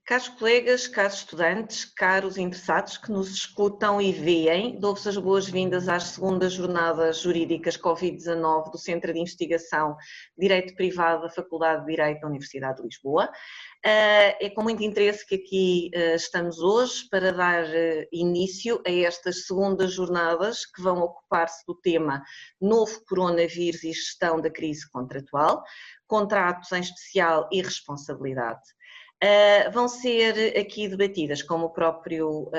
Caros colegas, caros estudantes, caros interessados que nos escutam e veem, dou-vos as boas-vindas às segundas jornadas jurídicas Covid-19 do Centro de Investigação Direito Privado da Faculdade de Direito da Universidade de Lisboa. É com muito interesse que aqui estamos hoje para dar início a estas segundas jornadas que vão ocupar-se do tema Novo Coronavírus e Gestão da Crise Contratual, Contratos em Especial e Responsabilidade. Vão ser aqui debatidas, como o próprio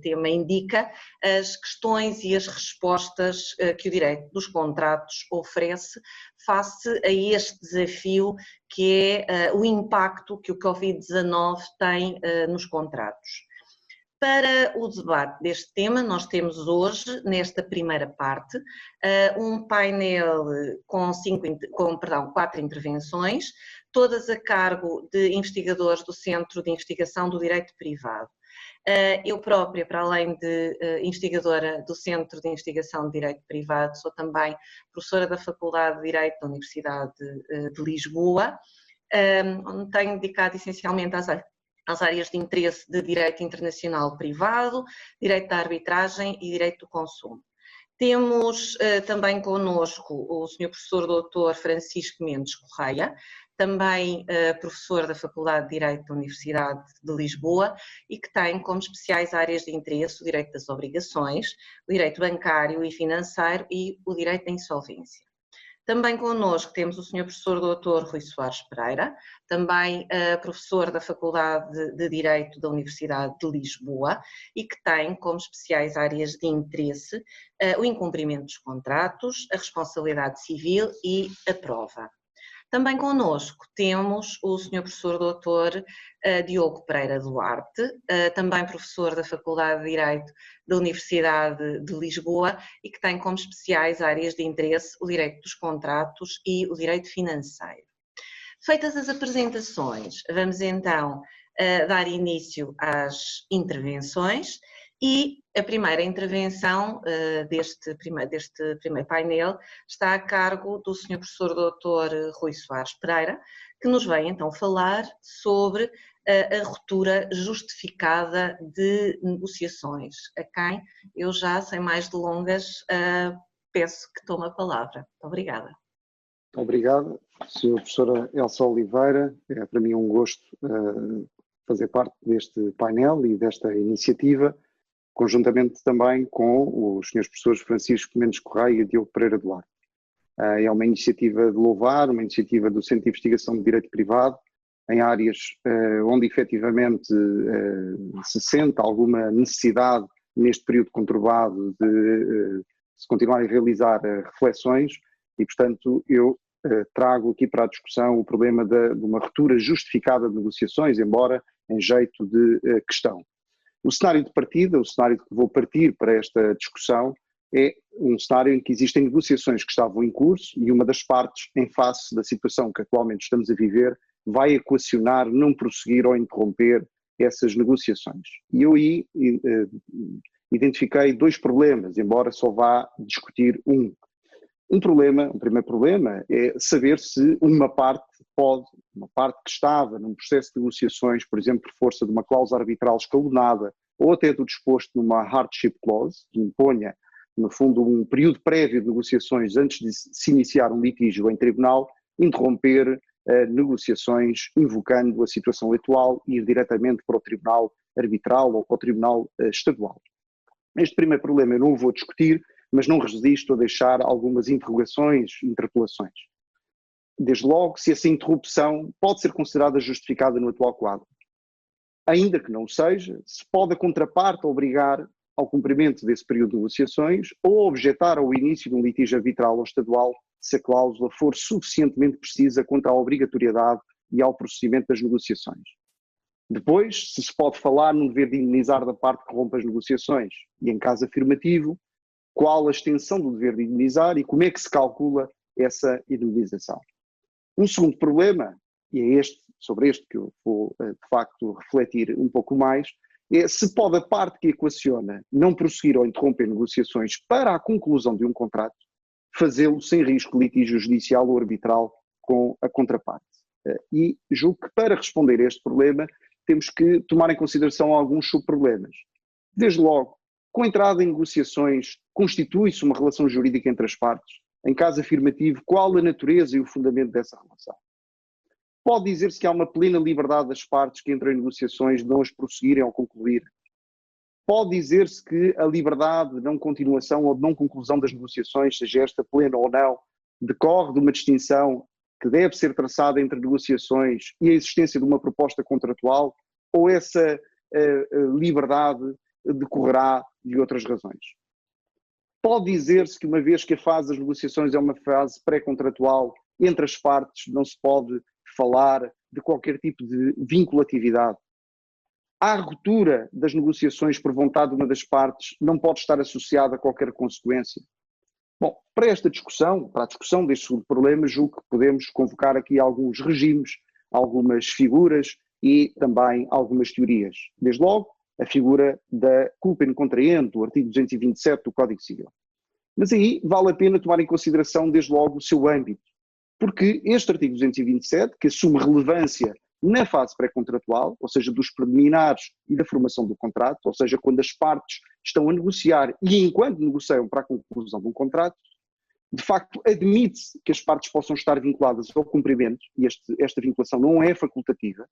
tema indica, as questões e as respostas que o direito dos contratos oferece face a este desafio que é o impacto que o Covid-19 tem nos contratos. Para o debate deste tema, nós temos hoje, nesta primeira parte, um painel com 4 intervenções, todas a cargo de investigadores do Centro de Investigação do Direito Privado. Eu própria, para além de investigadora do Centro de Investigação de Direito Privado, sou também professora da Faculdade de Direito da Universidade de Lisboa, onde tenho dedicado essencialmente às áreas de interesse de Direito Internacional Privado, Direito da Arbitragem e Direito do Consumo. Temos também connosco o Sr. Professor Dr. Francisco Mendes Correia, também professor da Faculdade de Direito da Universidade de Lisboa e que tem como especiais áreas de interesse o Direito das Obrigações, o Direito Bancário e Financeiro e o Direito da Insolvência. Também connosco temos o Sr. Professor Dr. Rui Soares Pereira, também professor da Faculdade de Direito da Universidade de Lisboa e que tem como especiais áreas de interesse o incumprimento dos contratos, a responsabilidade civil e a prova. Também connosco temos o Sr. Professor Dr. Diogo Pereira Duarte, também professor da Faculdade de Direito da Universidade de Lisboa e que tem como especiais áreas de interesse o Direito dos Contratos e o Direito Financeiro. Feitas as apresentações, vamos então dar início às intervenções. E a primeira intervenção deste primeiro painel está a cargo do Sr. Professor Dr. Rui Soares Pereira, que nos vai então falar sobre a ruptura justificada de negociações, a quem eu já, sem mais delongas, peço que tome a palavra. Muito obrigada. Obrigado, Sra. Professora Elsa Oliveira. É para mim um gosto fazer parte deste painel e desta iniciativa, conjuntamente também com os Srs. Professores Francisco Mendes Correia e Diogo Pereira Duarte. É uma iniciativa de louvar, uma iniciativa do Centro de Investigação de Direito Privado, em áreas onde efetivamente se sente alguma necessidade, neste período conturbado, de se continuar a realizar reflexões e, portanto, eu trago aqui para a discussão o problema de uma ruptura justificada de negociações, embora em jeito de questão. O cenário de partida, o cenário que vou partir para esta discussão, é um cenário em que existem negociações que estavam em curso e uma das partes, em face da situação que atualmente estamos a viver, vai equacionar não prosseguir ou interromper essas negociações. E eu aí identifiquei 2 problemas, embora só vá discutir um. Um primeiro problema é saber se uma parte que estava num processo de negociações, por exemplo, por força de uma cláusula arbitral escalonada ou até do disposto numa hardship clause, que imponha, no fundo, um período prévio de negociações antes de se iniciar um litígio em tribunal, interromper negociações invocando a situação atual e ir diretamente para o tribunal arbitral ou para o tribunal estadual. Este primeiro problema eu não o vou discutir, mas não resisto a deixar algumas interrogações, interpelações. Desde logo, se essa interrupção pode ser considerada justificada no atual quadro. Ainda que não o seja, se pode a contraparte obrigar ao cumprimento desse período de negociações ou objetar ao início de um litígio arbitral ou estadual se a cláusula for suficientemente precisa quanto à obrigatoriedade e ao procedimento das negociações. Depois, se pode falar num dever de indemnizar da parte que rompe as negociações e, em caso afirmativo, qual a extensão do dever de indemnizar e como é que se calcula essa indemnização. Um segundo problema, e é sobre este que eu vou de facto refletir um pouco mais, é se pode a parte que equaciona não prosseguir ou interromper negociações para a conclusão de um contrato, fazê-lo sem risco de litígio judicial ou arbitral com a contraparte. E julgo que para responder a este problema temos que tomar em consideração alguns subproblemas. Desde logo, com a entrada em negociações, constitui-se uma relação jurídica entre as partes? Em caso afirmativo, qual a natureza e o fundamento dessa relação? Pode dizer-se que há uma plena liberdade das partes que entram em negociações de não as prosseguirem ou concluir? Pode dizer-se que a liberdade de não continuação ou de não conclusão das negociações, seja esta plena ou não, decorre de uma distinção que deve ser traçada entre negociações e a existência de uma proposta contratual, ou essa liberdade decorrerá de outras razões? Pode dizer-se que, uma vez que a fase das negociações é uma fase pré-contratual, entre as partes não se pode falar de qualquer tipo de vinculatividade? A ruptura das negociações por vontade de uma das partes não pode estar associada a qualquer consequência? Bom, para esta discussão, para a discussão deste segundo problema, julgo que podemos convocar aqui alguns regimes, algumas figuras e também algumas teorias. Desde logo, a figura da culpa in contraente, do artigo 227 do Código Civil. Mas aí vale a pena tomar em consideração, desde logo, o seu âmbito, porque este artigo 227, que assume relevância na fase pré-contratual, ou seja, dos preliminares e da formação do contrato, ou seja, quando as partes estão a negociar e enquanto negociam para a conclusão de um contrato, de facto admite-se que as partes possam estar vinculadas ao cumprimento, e esta vinculação não é facultativa,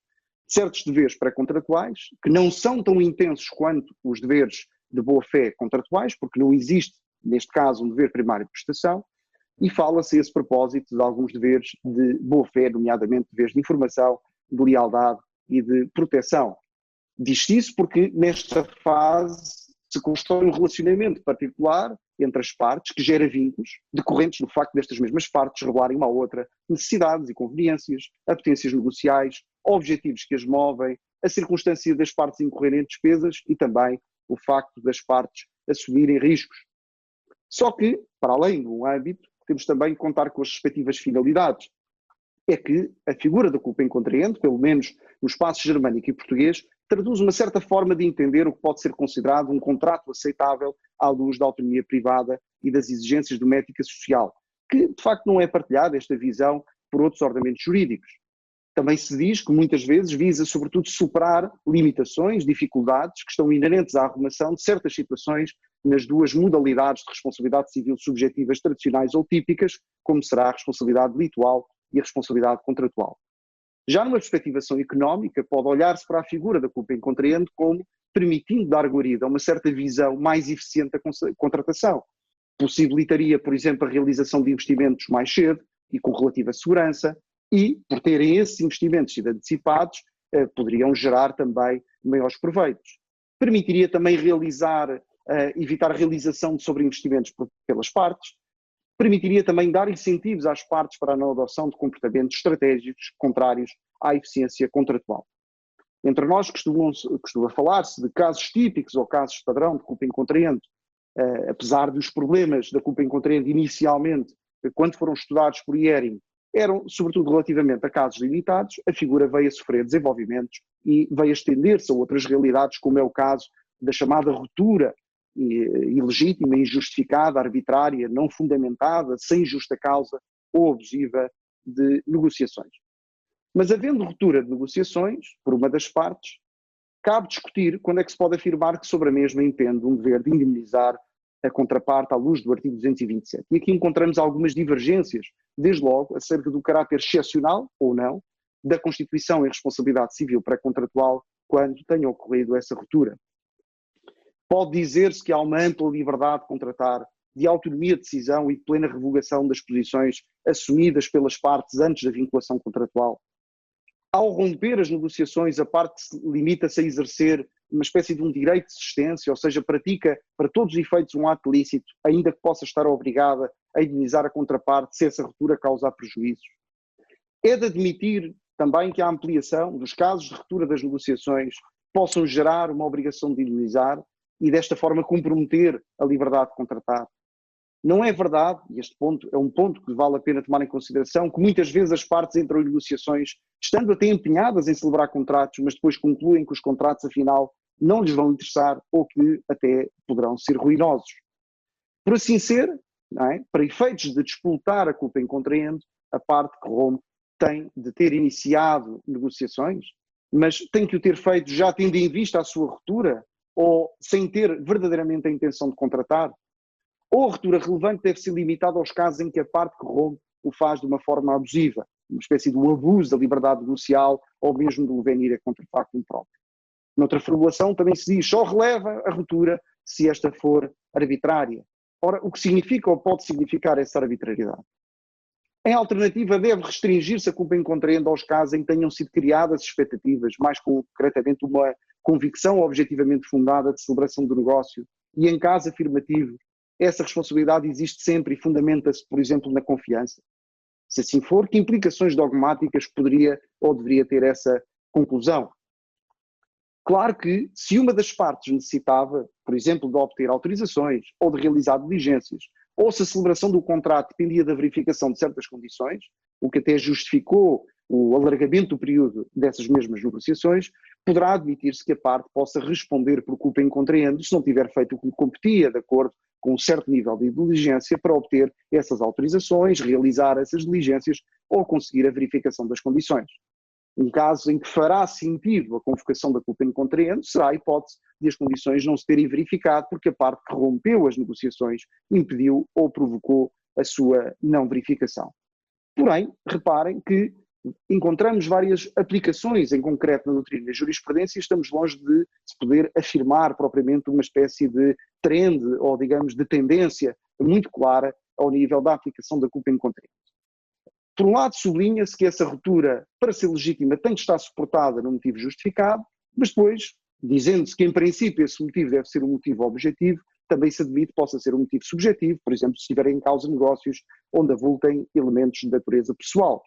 de certos deveres pré-contratuais, que não são tão intensos quanto os deveres de boa-fé contratuais, porque não existe, neste caso, um dever primário de prestação, e fala-se a esse propósito de alguns deveres de boa-fé, nomeadamente deveres de informação, de lealdade e de proteção. Diz-se isso porque nesta fase se constrói um relacionamento particular entre as partes que gera vínculos decorrentes do facto destas mesmas partes revelarem uma à outra necessidades e conveniências, apetências negociais, objetivos que as movem, a circunstância das partes incorrerem em despesas e também o facto das partes assumirem riscos. Só que, para além do âmbito, temos também que contar com as respectivas finalidades. É que a figura da culpa in contraente, pelo menos no espaço germânico e português, traduz uma certa forma de entender o que pode ser considerado um contrato aceitável à luz da autonomia privada e das exigências de uma ética social, que de facto não é partilhada esta visão por outros ordenamentos jurídicos. Também se diz que muitas vezes visa sobretudo superar limitações, dificuldades que estão inerentes à arrumação de certas situações nas duas modalidades de responsabilidade civil subjetivas tradicionais ou típicas, como será a responsabilidade delitual e a responsabilidade contratual. Já numa perspectivação económica, pode olhar-se para a figura da culpa in contraente como permitindo dar guarida a uma certa visão mais eficiente da contratação. Possibilitaria, por exemplo, a realização de investimentos mais cedo e com relativa segurança e, por terem esses investimentos sido antecipados, poderiam gerar também maiores proveitos. Permitiria também evitar a realização de sobreinvestimentos pelas partes. Permitiria também dar incentivos às partes para a não adoção de comportamentos estratégicos contrários à eficiência contratual. Entre nós costuma falar-se de casos típicos ou casos padrão de culpa in contraente, apesar dos problemas da culpa in contraente inicialmente, quando foram estudados por Hering, eram sobretudo relativamente a casos limitados, a figura veio a sofrer desenvolvimentos e veio a estender-se a outras realidades, como é o caso da chamada ruptura ilegítima, injustificada, arbitrária, não fundamentada, sem justa causa ou abusiva de negociações. Mas havendo ruptura de negociações por uma das partes, cabe discutir quando é que se pode afirmar que sobre a mesma impende um dever de indemnizar a contraparte à luz do artigo 227. E aqui encontramos algumas divergências, desde logo, acerca do caráter excepcional ou não da constituição em responsabilidade civil pré-contratual quando tenha ocorrido essa ruptura. Pode dizer-se que há uma ampla liberdade de contratar, de autonomia de decisão e de plena revogação das posições assumidas pelas partes antes da vinculação contratual. Ao romper as negociações, a parte limita-se a exercer uma espécie de um direito de existência, ou seja, pratica para todos os efeitos um ato lícito, ainda que possa estar obrigada a indemnizar a contraparte se essa ruptura causar prejuízos. É de admitir também que a ampliação dos casos de ruptura das negociações possam gerar uma obrigação de indemnizar e desta forma comprometer a liberdade de contratar. Não é verdade, e este ponto é um ponto que vale a pena tomar em consideração, que muitas vezes as partes entram em negociações estando até empenhadas em celebrar contratos, mas depois concluem que os contratos afinal não lhes vão interessar ou que até poderão ser ruinosos. Por assim ser, não é? Para efeitos de disputar a culpa in contraente, a parte que rompe tem de ter iniciado negociações, mas tem que o ter feito já tendo em vista a sua ruptura ou sem ter verdadeiramente a intenção de contratar? Ou a ruptura relevante deve ser limitada aos casos em que a parte que rompe o faz de uma forma abusiva, uma espécie de um abuso da liberdade negocial ou mesmo de levanir a contrafacto próprio. Noutra formulação também se diz só releva a ruptura se esta for arbitrária. Ora, o que significa ou pode significar essa arbitrariedade? Em alternativa, deve restringir-se a culpa incontraente aos casos em que tenham sido criadas expectativas, mais concretamente uma convicção objetivamente fundada de celebração do negócio, e em caso afirmativo, essa responsabilidade existe sempre e fundamenta-se, por exemplo, na confiança. Se assim for, que implicações dogmáticas poderia ou deveria ter essa conclusão? Claro que, se uma das partes necessitava, por exemplo, de obter autorizações ou de realizar diligências, ou se a celebração do contrato dependia da verificação de certas condições, o que até justificou o alargamento do período dessas mesmas negociações, poderá admitir-se que a parte possa responder por culpa em contraendo se não tiver feito o que lhe competia, de acordo com um certo nível de diligência, para obter essas autorizações, realizar essas diligências ou conseguir a verificação das condições. Um caso em que fará sentido a convocação da culpa em contraendo será a hipótese de as condições não se terem verificado porque a parte que rompeu as negociações impediu ou provocou a sua não verificação. Porém, reparem que encontramos várias aplicações em concreto na doutrina e jurisprudência e estamos longe de se poder afirmar propriamente uma espécie de trend ou, digamos, de tendência muito clara ao nível da aplicação da culpa em contraendo. Por um lado, sublinha-se que essa ruptura, para ser legítima, tem de estar suportada num motivo justificado, mas depois, dizendo-se que em princípio esse motivo deve ser um motivo objetivo, também se admite que possa ser um motivo subjetivo, por exemplo, se estiverem em causa negócios onde avultem elementos de natureza pessoal.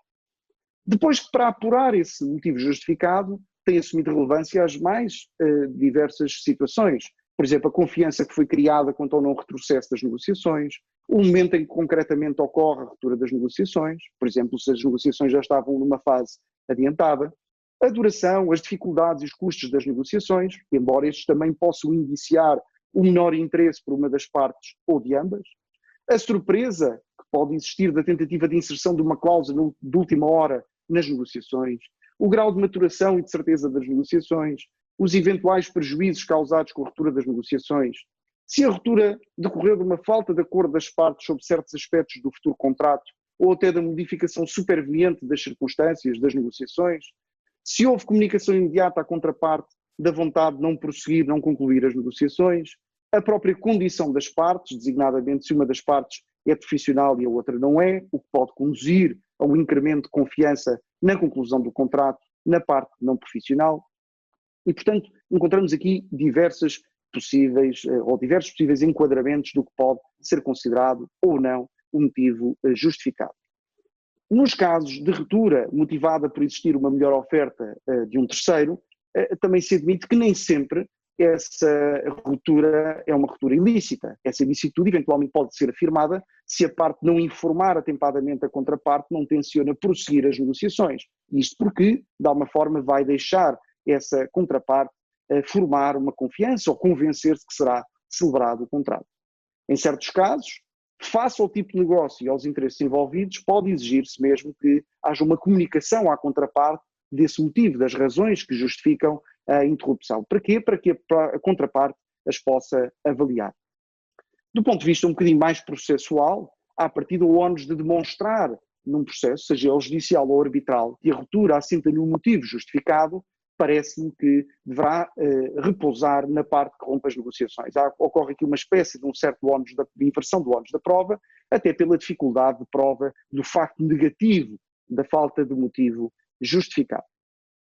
Depois que, para apurar esse motivo justificado, tem assumido relevância as mais diversas situações. Por exemplo, a confiança que foi criada quanto ao não retrocesso das negociações, o momento em que concretamente ocorre a ruptura das negociações, por exemplo, se as negociações já estavam numa fase adiantada, a duração, as dificuldades e os custos das negociações, embora estes também possam indiciar o menor interesse por uma das partes ou de ambas, a surpresa que pode existir da tentativa de inserção de uma cláusula de última hora nas negociações, o grau de maturação e de certeza das negociações, os eventuais prejuízos causados com a ruptura das negociações, se a ruptura decorreu de uma falta de acordo das partes sobre certos aspectos do futuro contrato ou até da modificação superveniente das circunstâncias das negociações, se houve comunicação imediata à contraparte da vontade de não prosseguir, não concluir as negociações, a própria condição das partes, designadamente se uma das partes é profissional e a outra não é, o que pode conduzir a um incremento de confiança na conclusão do contrato na parte não profissional. E, portanto, encontramos aqui diversos possíveis enquadramentos do que pode ser considerado ou não um motivo justificado. Nos casos de ruptura motivada por existir uma melhor oferta de um terceiro, também se admite que nem sempre essa ruptura é uma ruptura ilícita. Essa ilicitude eventualmente pode ser afirmada se a parte não informar atempadamente a contraparte, não tenciona prosseguir as negociações. Isto porque, de alguma forma, vai deixar essa contraparte formar uma confiança ou convencer-se que será celebrado o contrato. Em certos casos, face ao tipo de negócio e aos interesses envolvidos, pode exigir-se mesmo que haja uma comunicação à contraparte desse motivo, das razões que justificam a interrupção. Para quê? Para que a contraparte as possa avaliar. Do ponto de vista um bocadinho mais processual, há a partir do ónus de demonstrar num processo, seja ele judicial ou arbitral, que a ruptura assenta num motivo justificado, parece-me que deverá repousar na parte que rompe as negociações. Ocorre aqui uma espécie de um certo ónus de inversão do ónus da prova, até pela dificuldade de prova do facto negativo da falta de motivo justificado.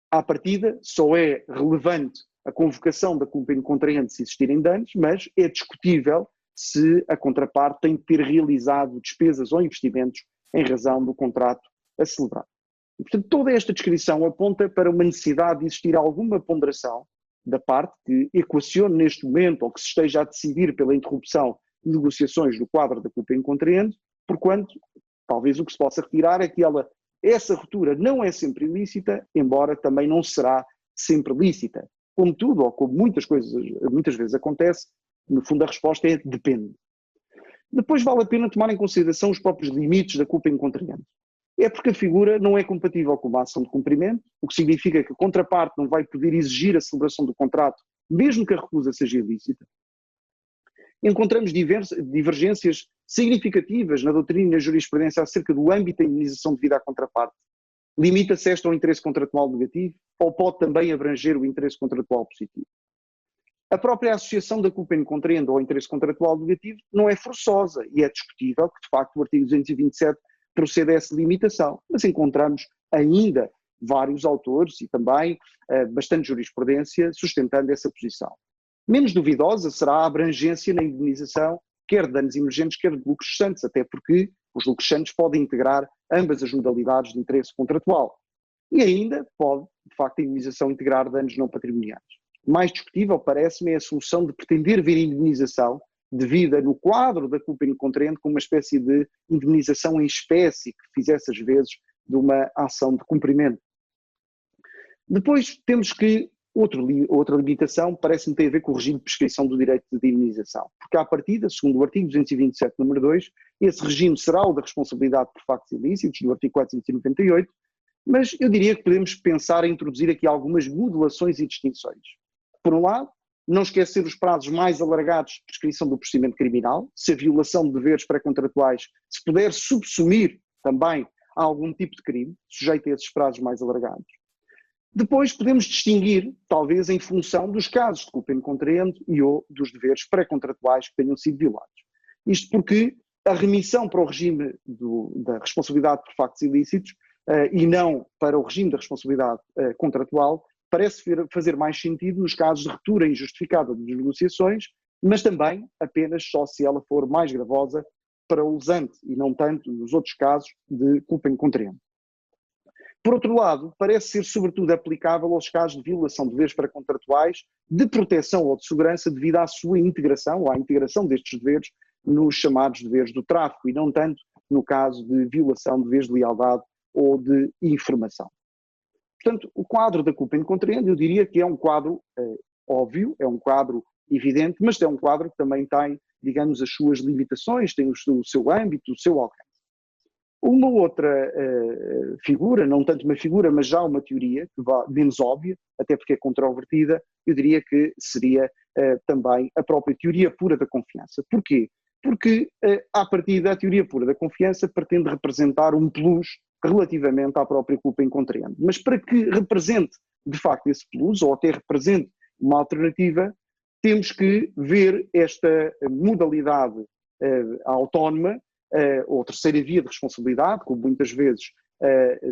À partida, só é relevante a convocação da culpa em contraente se existirem danos, mas é discutível se a contraparte tem de ter realizado despesas ou investimentos em razão do contrato a celebrar. E, portanto, toda esta descrição aponta para uma necessidade de existir alguma ponderação da parte que equacione neste momento ou que se esteja a decidir pela interrupção de negociações no quadro da culpa em contraente, porquanto talvez o que se possa retirar é que essa ruptura não é sempre ilícita, embora também não será sempre lícita. Como tudo, ou como muitas vezes acontece, no fundo a resposta é depende. Depois vale a pena tomar em consideração os próprios limites da culpa em contraente. É porque a figura não é compatível com uma ação de cumprimento, o que significa que a contraparte não vai poder exigir a celebração do contrato, mesmo que a recusa seja ilícita. Encontramos divergências significativas na doutrina e na jurisprudência acerca do âmbito da indenização devida à contraparte. Limita-se esta ao interesse contratual negativo ou pode também abranger o interesse contratual positivo? A própria associação da culpa em contraendo ao interesse contratual negativo não é forçosa e é discutível que, de facto, o artigo 227 procede a essa limitação, mas encontramos ainda vários autores e também bastante jurisprudência sustentando essa posição. Menos duvidosa será a abrangência na indenização, quer de danos emergentes, quer de lucros cessantes, até porque os lucros cessantes podem integrar ambas as modalidades de interesse contratual. E ainda pode, de facto, a indenização integrar danos não patrimoniais. Mais discutível, parece-me, é a solução de pretender ver a indenização devida no quadro da culpa in contraendo como uma espécie de indenização em espécie que fizesse às vezes de uma ação de cumprimento. Depois temos que outra limitação parece-me ter a ver com o regime de prescrição do direito de indenização, porque à partida, segundo o artigo 227, número 2, esse regime será o da responsabilidade por factos ilícitos, do artigo 498, mas eu diria que podemos pensar em introduzir aqui algumas modulações e distinções. Por um lado, não esquecer os prazos mais alargados de prescrição do procedimento criminal, se a violação de deveres pré-contratuais se puder subsumir também a algum tipo de crime, sujeito a esses prazos mais alargados. Depois podemos distinguir, talvez em função dos casos de culpa in contraendo e ou dos deveres pré-contratuais que tenham sido violados. Isto porque a remissão para o regime da responsabilidade por factos ilícitos e não para o regime da responsabilidade contratual parece fazer mais sentido nos casos de ruptura injustificada das negociações, mas também apenas só se ela for mais gravosa para o lesante e não tanto nos outros casos de culpa in contraendo. Por outro lado, parece ser sobretudo aplicável aos casos de violação de deveres pré-contratuais de proteção ou de segurança devido à sua integração ou à integração destes deveres nos chamados deveres do tráfico e não tanto no caso de violação de deveres de lealdade ou de informação. Portanto, o quadro da culpa in contraendo eu diria que é um quadro óbvio, é um quadro evidente, mas é um quadro que também tem, digamos, as suas limitações, tem o seu âmbito, o seu alcance. Uma outra figura, não tanto uma figura, mas já uma teoria, que vá menos óbvia, até porque é controvertida, eu diria que seria também a própria teoria pura da confiança. Porquê? Porque, à partida, a teoria pura da confiança pretende representar um plus relativamente à própria culpa in contraendo. Mas para que represente, de facto, esse plus, ou até represente uma alternativa, temos que ver esta modalidade autónoma, ou terceira via de responsabilidade, como muitas vezes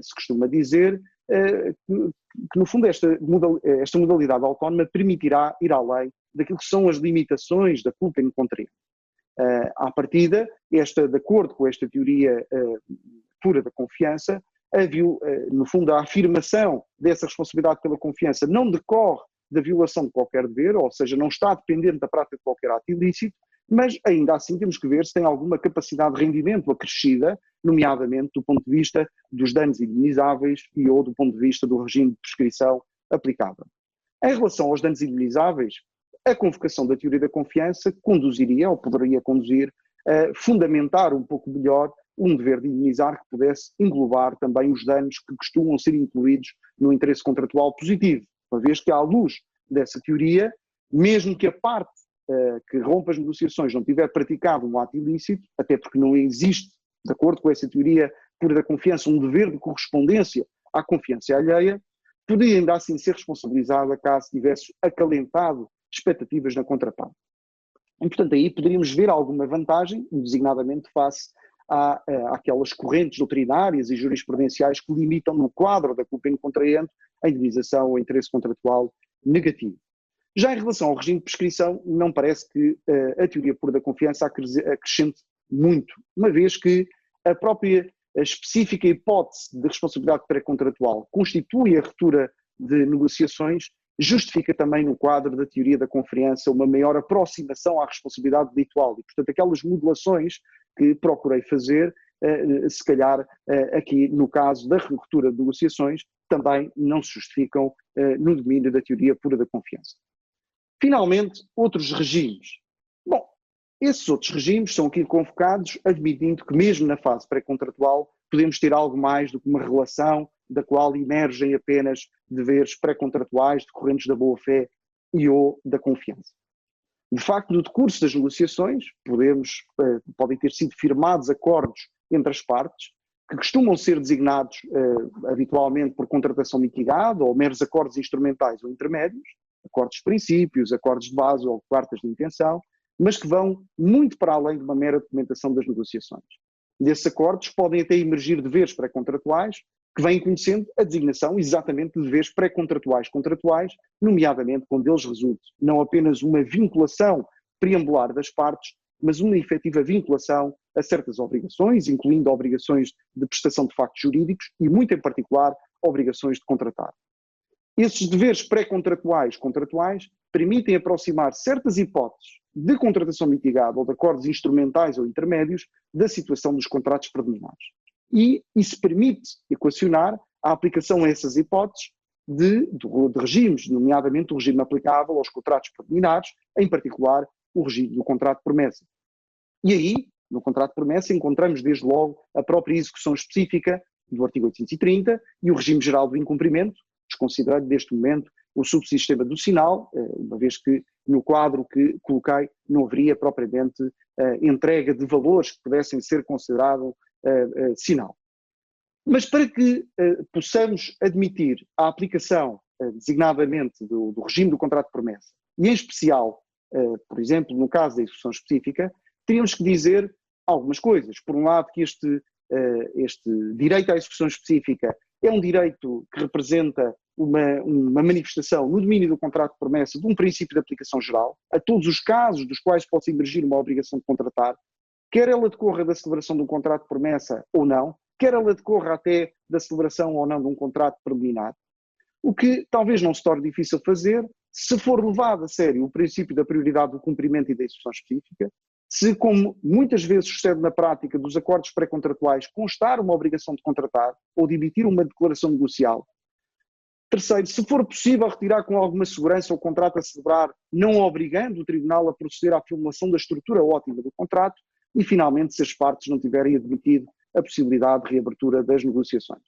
se costuma dizer, que no fundo esta modalidade autónoma permitirá ir além daquilo que são as limitações da culpa in contraendo. À partida, de acordo com esta teoria pura da confiança, no fundo a afirmação dessa responsabilidade pela confiança não decorre da violação de qualquer dever, ou seja, não está dependente da prática de qualquer ato ilícito, mas ainda assim temos que ver se tem alguma capacidade de rendimento acrescida, nomeadamente do ponto de vista dos danos indenizáveis e ou do ponto de vista do regime de prescrição aplicável. Em relação aos danos indenizáveis, a convocação da teoria da confiança conduziria, ou poderia conduzir, a fundamentar um pouco melhor um dever de indenizar que pudesse englobar também os danos que costumam ser incluídos no interesse contratual positivo, uma vez que à luz dessa teoria, mesmo que a parte que rompe as negociações não tiver praticado um ato ilícito, até porque não existe, de acordo com essa teoria pura da confiança, um dever de correspondência à confiança alheia, poderia ainda assim ser responsabilizada caso tivesse acalentado expectativas na contraparte. E, portanto, aí poderíamos ver alguma vantagem, designadamente face àquelas correntes doutrinárias e jurisprudenciais que limitam no quadro da culpa in contraendo a indenização ou interesse contratual negativo. Já em relação ao regime de prescrição, não parece que a teoria pura da confiança acrescente muito, uma vez que a própria específica hipótese de responsabilidade pré-contratual constitui a ruptura de negociações, justifica também no quadro da teoria da confiança uma maior aproximação à responsabilidade delitual e, portanto, aquelas modulações que procurei fazer, se calhar aqui no caso da ruptura de negociações, também não se justificam no domínio da teoria pura da confiança. Finalmente, outros regimes. Bom, esses outros regimes são aqui convocados, admitindo que mesmo na fase pré-contratual podemos ter algo mais do que uma relação da qual emergem apenas deveres pré-contratuais decorrentes da boa-fé e ou da confiança. De facto, no decurso das negociações, podem ter sido firmados acordos entre as partes, que costumam ser designados habitualmente por contratação mitigada ou meros acordos instrumentais ou intermédios, acordos de princípios, acordos de base ou cartas de intenção, mas que vão muito para além de uma mera documentação das negociações. Desses acordos podem até emergir deveres pré-contratuais, que vêm conhecendo a designação exatamente de deveres pré-contratuais, nomeadamente quando deles resulte não apenas uma vinculação preambular das partes, mas uma efetiva vinculação a certas obrigações, incluindo obrigações de prestação de factos jurídicos e, muito em particular, obrigações de contratar. Esses deveres pré-contratuais permitem aproximar certas hipóteses de contratação mitigada ou de acordos instrumentais ou intermédios da situação dos contratos preliminares. E isso permite equacionar a aplicação a essas hipóteses de regimes, nomeadamente o regime aplicável aos contratos preliminares, em particular o regime do contrato de promessa. E aí, no contrato de promessa, encontramos desde logo a própria execução específica do artigo 830 e o regime geral do incumprimento, desconsiderando neste momento o subsistema do sinal, uma vez que no quadro que coloquei não haveria propriamente entrega de valores que pudessem ser considerados sinal. Mas para que possamos admitir a aplicação designadamente do regime do contrato de promessa, e em especial, por exemplo, no caso da execução específica, teríamos que dizer algumas coisas. Por um lado, que este direito à execução específica é um direito que representa uma manifestação no domínio do contrato de promessa de um princípio de aplicação geral, a todos os casos dos quais possa emergir uma obrigação de contratar, quer ela decorra da celebração de um contrato de promessa ou não, quer ela decorra até da celebração ou não de um contrato preliminar. O que talvez não se torne difícil fazer, se for levado a sério o princípio da prioridade do cumprimento e da execução específica, se, como muitas vezes sucede na prática dos acordos pré-contratuais, constar uma obrigação de contratar ou de emitir uma declaração negocial. Terceiro, se for possível retirar com alguma segurança o contrato a celebrar, não obrigando o Tribunal a proceder à formulação da estrutura ótima do contrato. E, finalmente, se as partes não tiverem admitido a possibilidade de reabertura das negociações.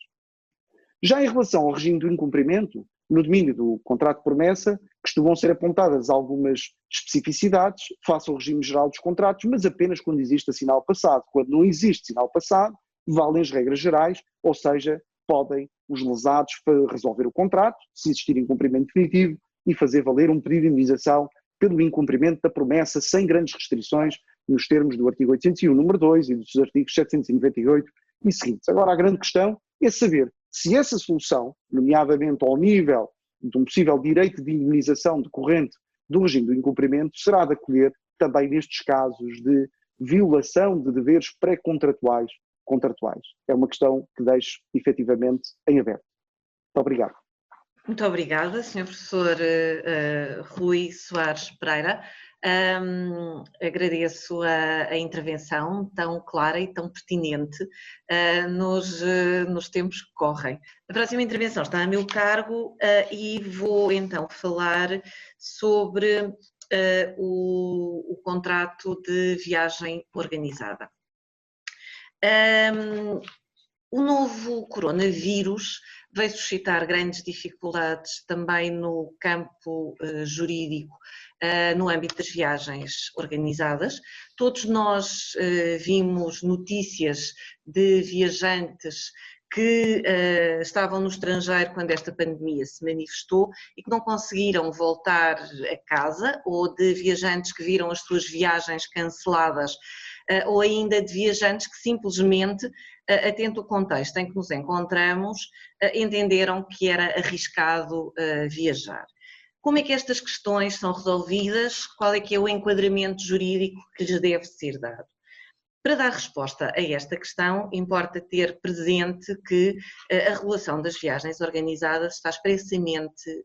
Já em relação ao regime do incumprimento, no domínio do contrato de promessa, costumam ser apontadas algumas especificidades face ao regime geral dos contratos, mas apenas quando existe sinal passado. Quando não existe sinal passado, valem as regras gerais, ou seja, podem os lesados resolver o contrato, se existir incumprimento definitivo, e fazer valer um pedido de indenização pelo incumprimento da promessa sem grandes restrições, nos termos do artigo 801, número 2 e dos artigos 798 e seguintes. Agora, a grande questão é saber se essa solução, nomeadamente ao nível de um possível direito de indenização decorrente do regime do incumprimento, será de acolher também nestes casos de violação de deveres pré-contratuais. É uma questão que deixo efetivamente em aberto. Muito obrigado. Muito obrigada, Sr. Professor Rui Soares Pereira. Agradeço a intervenção tão clara e tão pertinente nos tempos que correm. A próxima intervenção está a meu cargo e vou então falar sobre o contrato de viagem organizada. O novo coronavírus veio suscitar grandes dificuldades também no campo jurídico, no âmbito das viagens organizadas. Todos nós vimos notícias de viajantes que estavam no estrangeiro quando esta pandemia se manifestou e que não conseguiram voltar a casa, ou de viajantes que viram as suas viagens canceladas, ou ainda de viajantes que simplesmente, atento ao contexto em que nos encontramos, entenderam que era arriscado viajar. Como é que estas questões são resolvidas? Qual é que é o enquadramento jurídico que lhes deve ser dado? Para dar resposta a esta questão, importa ter presente que a regulação das viagens organizadas está expressamente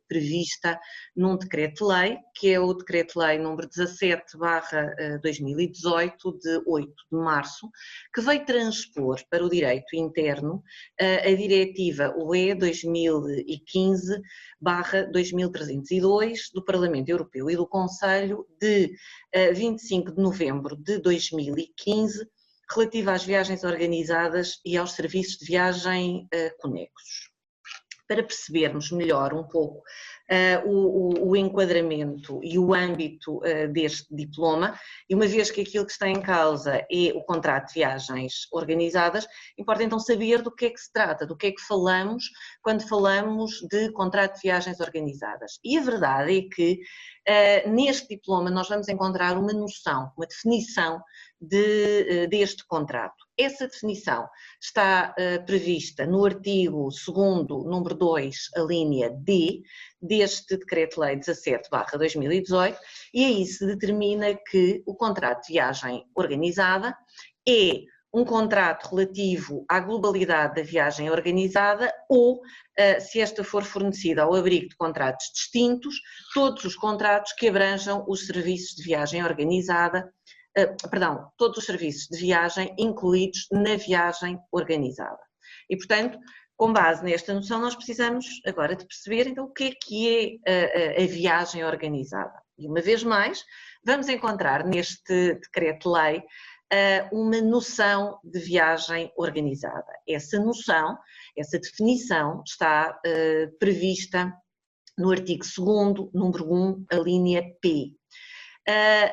prevista num decreto-lei, que é o decreto-lei número 17/2018, de 8 de março, que veio transpor para o direito interno a diretiva UE 2015/2302 do Parlamento Europeu e do Conselho de 25 de novembro de 2015, relativa às viagens organizadas e aos serviços de viagem conexos. Para percebermos melhor um pouco o enquadramento e o âmbito deste diploma, e uma vez que aquilo que está em causa é o contrato de viagens organizadas, importa então saber do que é que se trata, do que é que falamos quando falamos de contrato de viagens organizadas. E a verdade é que neste diploma nós vamos encontrar uma noção, uma definição deste contrato. Essa definição está prevista no artigo 2º, número 2, a linha D, deste Decreto-Lei 17/2018, e aí se determina que o contrato de viagem organizada é um contrato relativo à globalidade da viagem organizada ou, se esta for fornecida ao abrigo de contratos distintos, todos os contratos que abranjam os serviços de viagem organizada, todos os serviços de viagem incluídos na viagem organizada. E, portanto, com base nesta noção, nós precisamos agora de perceber então o que é a viagem organizada. E uma vez mais, vamos encontrar neste decreto-lei uma noção de viagem organizada. Essa noção, essa definição está prevista no artigo 2º, número 1, a linha P.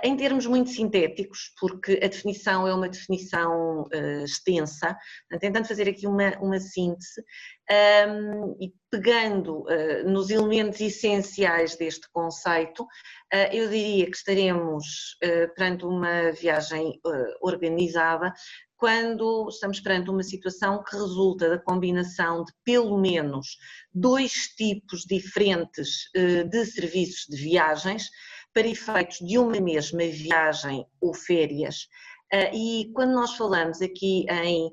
Em termos muito sintéticos, porque a definição é uma definição extensa, tentando fazer aqui uma síntese e pegando nos elementos essenciais deste conceito, eu diria que estaremos perante uma viagem organizada quando estamos perante uma situação que resulta da combinação de pelo menos 2 tipos diferentes de serviços de viagens para efeitos de uma mesma viagem ou férias. E quando nós falamos aqui em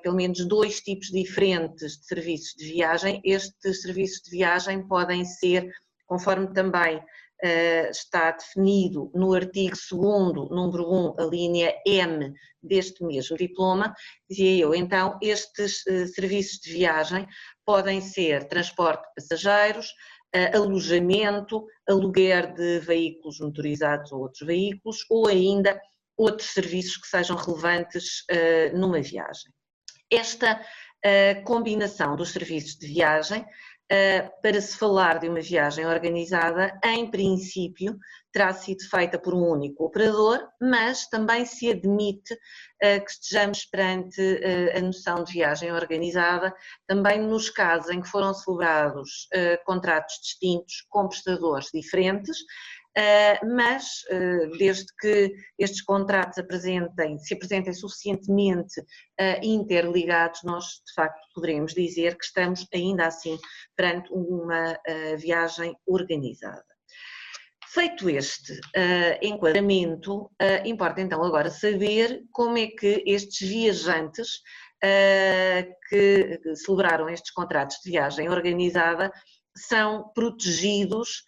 pelo menos 2 tipos diferentes de serviços de viagem, estes serviços de viagem podem ser, conforme também está definido no artigo 2º, número 1, a linha M deste mesmo diploma, dizia eu, então estes serviços de viagem podem ser transporte de passageiros, alojamento, aluguer de veículos motorizados ou outros veículos, ou ainda outros serviços que sejam relevantes numa viagem. Esta combinação dos serviços de viagem, para se falar de uma viagem organizada, em princípio terá sido feita por um único operador, mas também se admite que estejamos perante a noção de viagem organizada também nos casos em que foram celebrados contratos distintos com prestadores diferentes, mas desde que estes contratos se apresentem suficientemente interligados, nós de facto poderemos dizer que estamos ainda assim perante uma viagem organizada. Feito este enquadramento, importa então agora saber como é que estes viajantes que celebraram estes contratos de viagem organizada são protegidos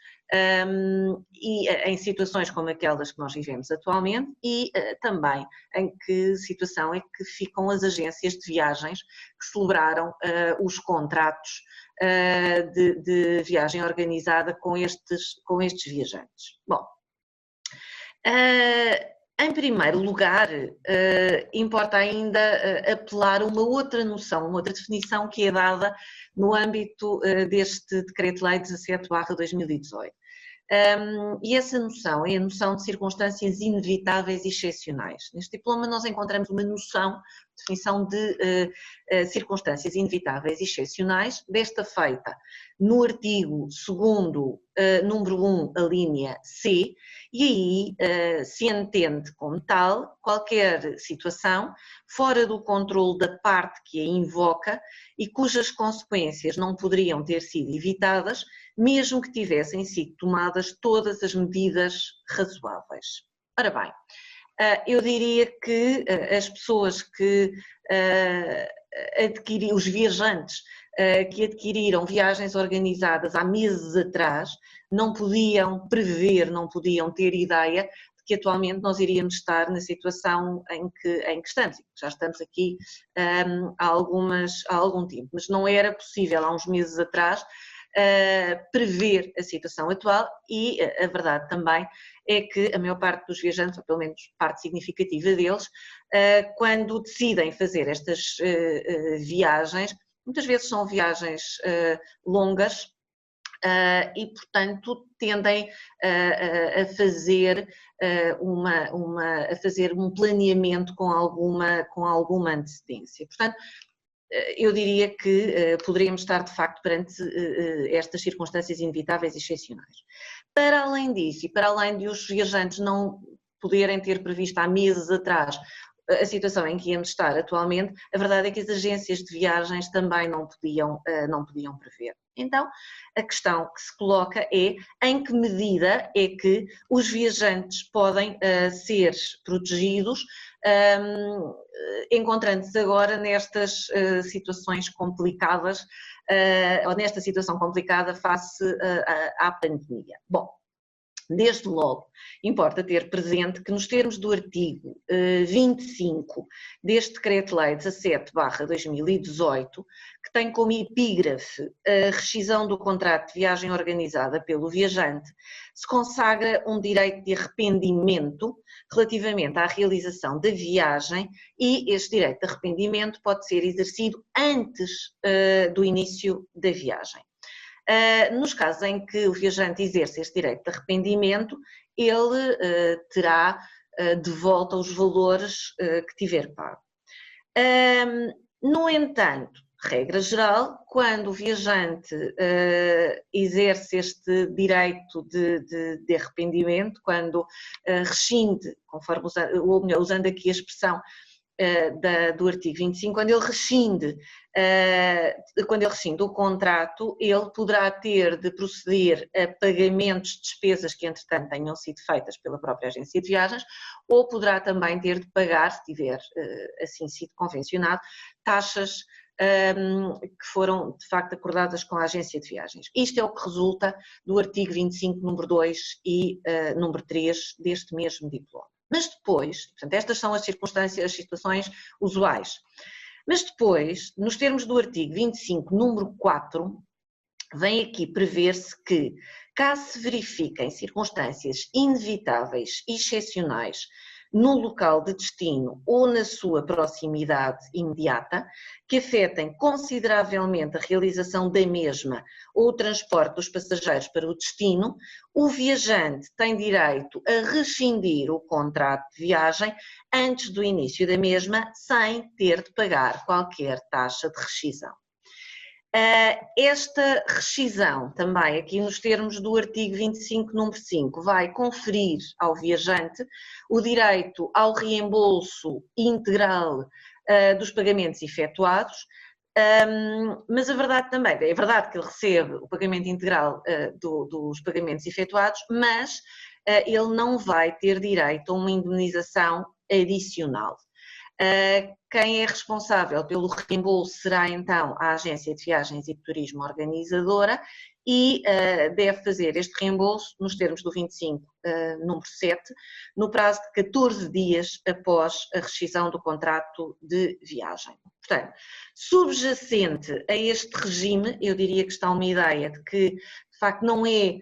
e em situações como aquelas que nós vivemos atualmente e também em que situação é que ficam as agências de viagens que celebraram os contratos de viagem organizada com estes viajantes. Bom, em primeiro lugar, importa ainda apelar a uma outra noção, uma outra definição que é dada no âmbito deste Decreto-Lei 17/2018. E essa noção é a noção de circunstâncias inevitáveis e excepcionais. Neste diploma nós encontramos uma noção, definição de circunstâncias inevitáveis e excepcionais, desta feita no artigo 2º, número 1, a linha C, e aí se entende como tal qualquer situação fora do controle da parte que a invoca e cujas consequências não poderiam ter sido evitadas, mesmo que tivessem sido tomadas todas as medidas razoáveis. Ora bem, eu diria que as pessoas que os viajantes que adquiriram viagens organizadas há meses atrás não podiam prever, não podiam ter ideia de que atualmente nós iríamos estar na situação em que estamos, e já estamos aqui há algum tempo, mas não era possível há uns meses atrás prever a situação atual e a verdade também é que a maior parte dos viajantes, ou pelo menos parte significativa deles, quando decidem fazer estas viagens, muitas vezes são viagens longas e, portanto, tendem a fazer um planeamento com alguma antecedência. Portanto, eu diria que poderíamos estar, de facto, perante estas circunstâncias inevitáveis e excepcionais. Para além disso, e para além de os viajantes não poderem ter previsto há meses atrás a situação em que íamos estar atualmente, a verdade é que as agências de viagens também não podiam prever. Então, a questão que se coloca é em que medida é que os viajantes podem ser protegidos, encontrando-se agora nestas situações complicadas, ou nesta situação complicada face à pandemia. Bom, desde logo, importa ter presente que nos termos do artigo 25 deste Decreto-Lei 17/2018, que tem como epígrafe a rescisão do contrato de viagem organizada pelo viajante, se consagra um direito de arrependimento relativamente à realização da viagem e este direito de arrependimento pode ser exercido antes do início da viagem. Nos casos em que o viajante exerce este direito de arrependimento, ele terá de volta os valores que tiver pago. No entanto, regra geral, quando o viajante exerce este direito de arrependimento, quando rescinde, conforme usando aqui a expressão do artigo 25, quando ele rescinde o contrato, ele poderá ter de proceder a pagamentos de despesas que entretanto tenham sido feitas pela própria agência de viagens, ou poderá também ter de pagar, se tiver assim sido convencionado, taxas que foram de facto acordadas com a agência de viagens. Isto é o que resulta do artigo 25, número 2 e número 3 deste mesmo diploma. Mas depois, portanto, estas são as circunstâncias, as situações usuais. Mas depois, nos termos do artigo 25, número 4, vem aqui prever-se que, caso se verifiquem circunstâncias inevitáveis e excepcionais no local de destino ou na sua proximidade imediata, que afetem consideravelmente a realização da mesma ou o transporte dos passageiros para o destino, o viajante tem direito a rescindir o contrato de viagem antes do início da mesma, sem ter de pagar qualquer taxa de rescisão. Esta rescisão também, aqui nos termos do artigo 25, número 5, vai conferir ao viajante o direito ao reembolso integral dos pagamentos efetuados, mas a verdade também, é verdade que ele recebe o pagamento integral dos pagamentos efetuados, mas ele não vai ter direito a uma indemnização adicional. Quem é responsável pelo reembolso será então a Agência de Viagens e Turismo Organizadora e deve fazer este reembolso nos termos do 25, número 7, no prazo de 14 dias após a rescisão do contrato de viagem. Portanto, subjacente a este regime, eu diria que está uma ideia de que, de facto, não é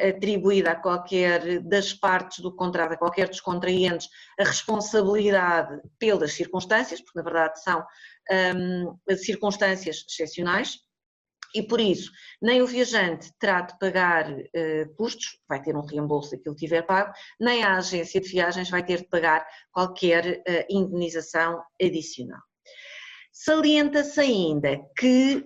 atribuída a qualquer das partes do contrato, a qualquer dos contraentes, a responsabilidade pelas circunstâncias, porque na verdade são circunstâncias excepcionais, e por isso nem o viajante terá de pagar custos, vai ter um reembolso daquilo que tiver pago, nem a agência de viagens vai ter de pagar qualquer indemnização adicional. Salienta-se ainda que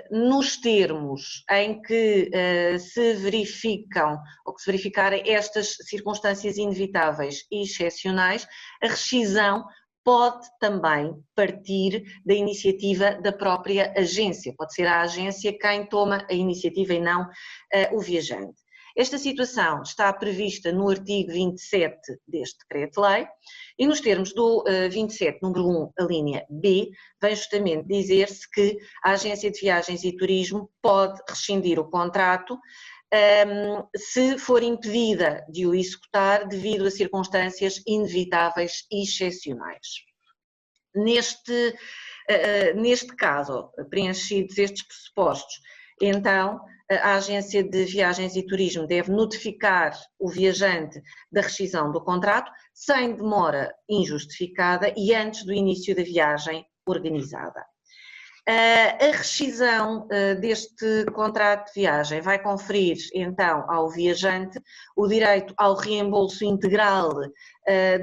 nos termos em que se verificam ou que se verificarem estas circunstâncias inevitáveis e excepcionais, a rescisão pode também partir da iniciativa da própria agência, pode ser a agência quem toma a iniciativa e não o viajante. Esta situação está prevista no artigo 27 deste Decreto-Lei e nos termos do 27, número 1, a linha B, vem justamente dizer-se que a Agência de Viagens e Turismo pode rescindir o contrato se for impedida de o executar devido a circunstâncias inevitáveis e excepcionais. Neste caso, preenchidos estes pressupostos, então a Agência de Viagens e Turismo deve notificar o viajante da rescisão do contrato sem demora injustificada e antes do início da viagem organizada. A rescisão deste contrato de viagem vai conferir então ao viajante o direito ao reembolso integral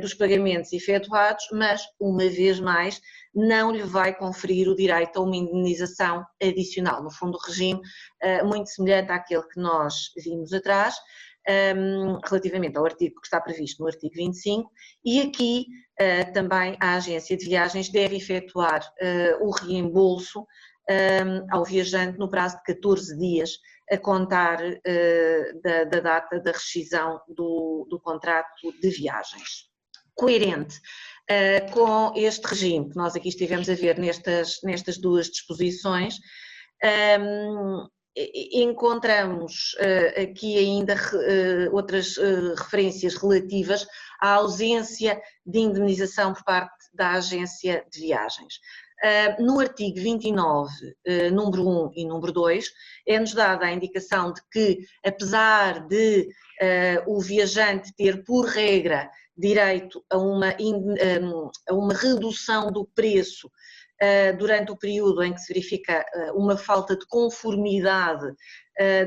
dos pagamentos efetuados, mas uma vez mais não lhe vai conferir o direito a uma indemnização adicional, no fundo o regime muito semelhante àquele que nós vimos atrás, relativamente ao artigo que está previsto no artigo 25, e aqui também a agência de viagens deve efetuar o reembolso ao viajante no prazo de 14 dias a contar da data da rescisão do contrato de viagens. Coerente com este regime que nós aqui estivemos a ver nestas duas disposições, encontramos aqui ainda outras referências relativas à ausência de indemnização por parte da agência de viagens. No artigo 29, número 1 e número 2, é-nos dada a indicação de que, apesar de o viajante ter por regra direito a uma redução do preço durante o período em que se verifica uma falta de conformidade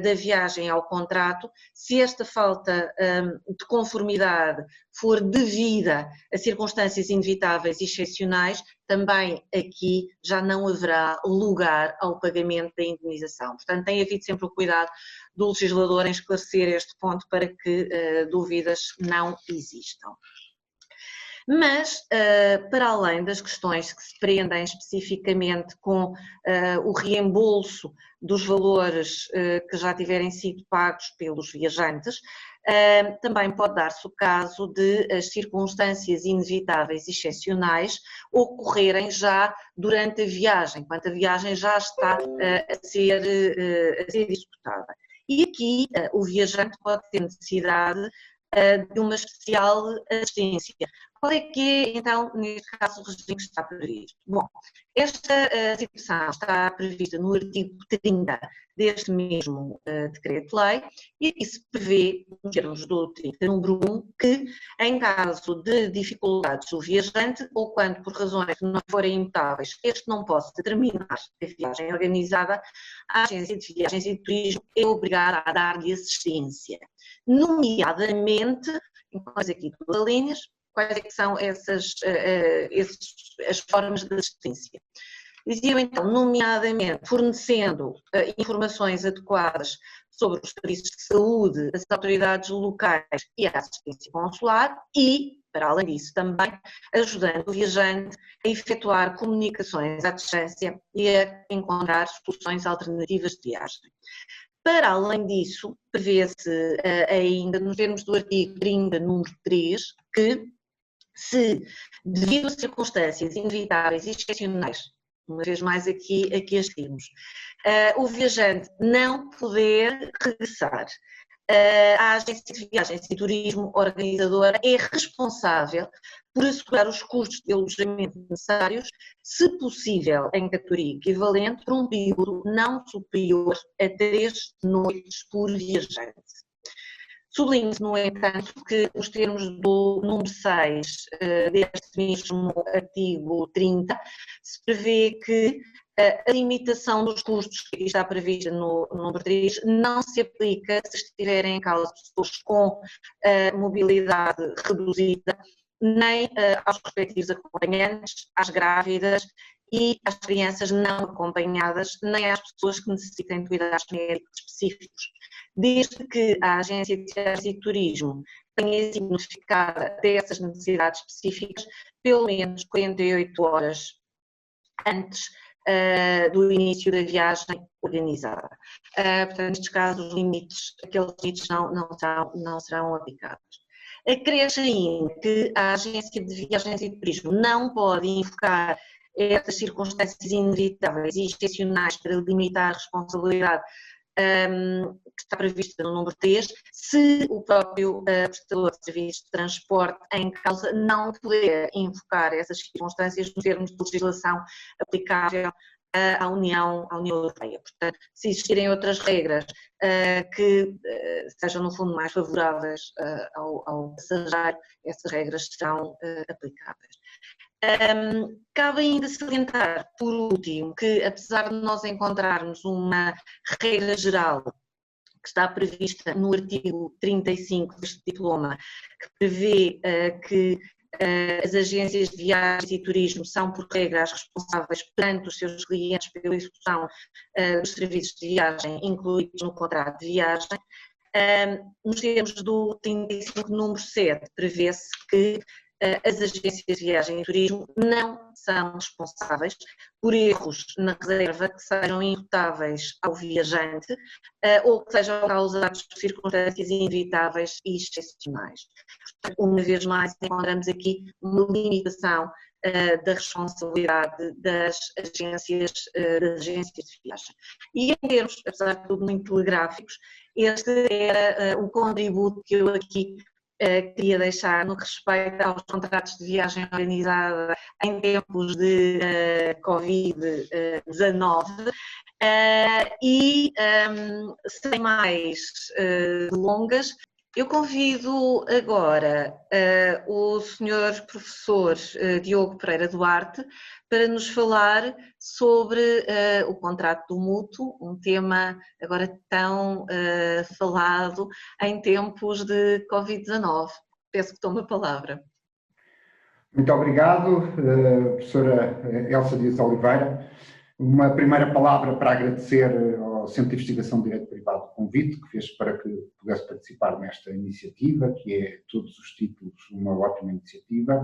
da viagem ao contrato, se esta falta de conformidade for devida a circunstâncias inevitáveis e excepcionais, também aqui já não haverá lugar ao pagamento da indemnização. Portanto, tem havido sempre o cuidado do legislador em esclarecer este ponto para que dúvidas não existam. Mas, para além das questões que se prendem especificamente com o reembolso dos valores que já tiverem sido pagos pelos viajantes, também pode dar-se o caso de as circunstâncias inevitáveis e excepcionais ocorrerem já durante a viagem, quando a viagem já está a ser executada. E aqui o viajante pode ter necessidade de uma especial assistência. Qual é que é, então, neste caso, o regime que está previsto? Bom, esta situação está prevista no artigo 30 deste mesmo decreto-lei e aqui se prevê, em termos do 30, número 1, que em caso de dificuldades do viajante ou quando por razões que não forem imutáveis este não possa terminar a viagem organizada, a Agência de Viagens e Turismo é obrigada a dar-lhe assistência, nomeadamente, nós aqui duas linhas, quais é que são as formas de assistência. Diziam então, nomeadamente, fornecendo informações adequadas sobre os serviços de saúde, as autoridades locais e a assistência consular e, para além disso, também ajudando o viajante a efetuar comunicações à distância e a encontrar soluções alternativas de viagem. Para além disso, prevê-se ainda, nos termos do artigo 30, número 3, que se, devido a circunstâncias inevitáveis e excepcionais, uma vez mais aqui as temos, o viajante não puder regressar, a Agência de Viagens e Turismo organizadora é responsável por assegurar os custos de alojamento necessários, se possível em categoria equivalente, por um período não superior a 3 noites por viajante. Sublinho-se, no entanto, que nos termos do número 6 deste mesmo artigo 30, se prevê que a limitação dos custos que está prevista no número 3 não se aplica se estiverem em causa pessoas com mobilidade reduzida, nem aos respectivos acompanhantes, às grávidas e às crianças não acompanhadas, nem às pessoas que necessitem de cuidados médicos específicos, desde que a Agência de Viagens e Turismo tenha sido notificada dessas necessidades específicas pelo menos 48 horas antes do início da viagem organizada. Portanto, nestes casos, aqueles limites não serão aplicados. Acresce ainda que a Agência de Viagens e Turismo não pode invocar estas circunstâncias inevitáveis e excepcionais para limitar a responsabilidade que está prevista no número 3, se o próprio prestador de serviços de transporte em causa não puder invocar essas circunstâncias nos termos de legislação aplicável à União Europeia. Portanto, se existirem outras regras que sejam, no fundo, mais favoráveis ao passageiro, essas regras serão aplicáveis. Cabe ainda salientar, por último, que apesar de nós encontrarmos uma regra geral que está prevista no artigo 35 deste diploma, que prevê que as agências de viagens e turismo são, por regra, as responsáveis perante os seus clientes pela execução dos serviços de viagem incluídos no contrato de viagem. Nos termos do 35, número 7, prevê-se que as agências de viagem e turismo não são responsáveis por erros na reserva que sejam imputáveis ao viajante ou que sejam causados por circunstâncias inevitáveis e excepcionais. Portanto, uma vez mais, encontramos aqui uma limitação da responsabilidade das agências de viagem. E em termos, apesar de tudo, muito telegráficos, este era o contributo que eu aqui queria deixar no que respeita aos contratos de viagem organizada em tempos de Covid-19 e, sem mais delongas, eu convido agora o Sr. Professor Diogo Pereira Duarte para nos falar sobre o contrato do mútuo, um tema agora tão falado em tempos de Covid-19. Peço que tome a palavra. Muito obrigado, professora Elsa Dias Oliveira. Uma primeira palavra para agradecer ao Centro de Investigação de Direito Privado o convite que fez para que pudesse participar nesta iniciativa, que é, todos os títulos, uma ótima iniciativa,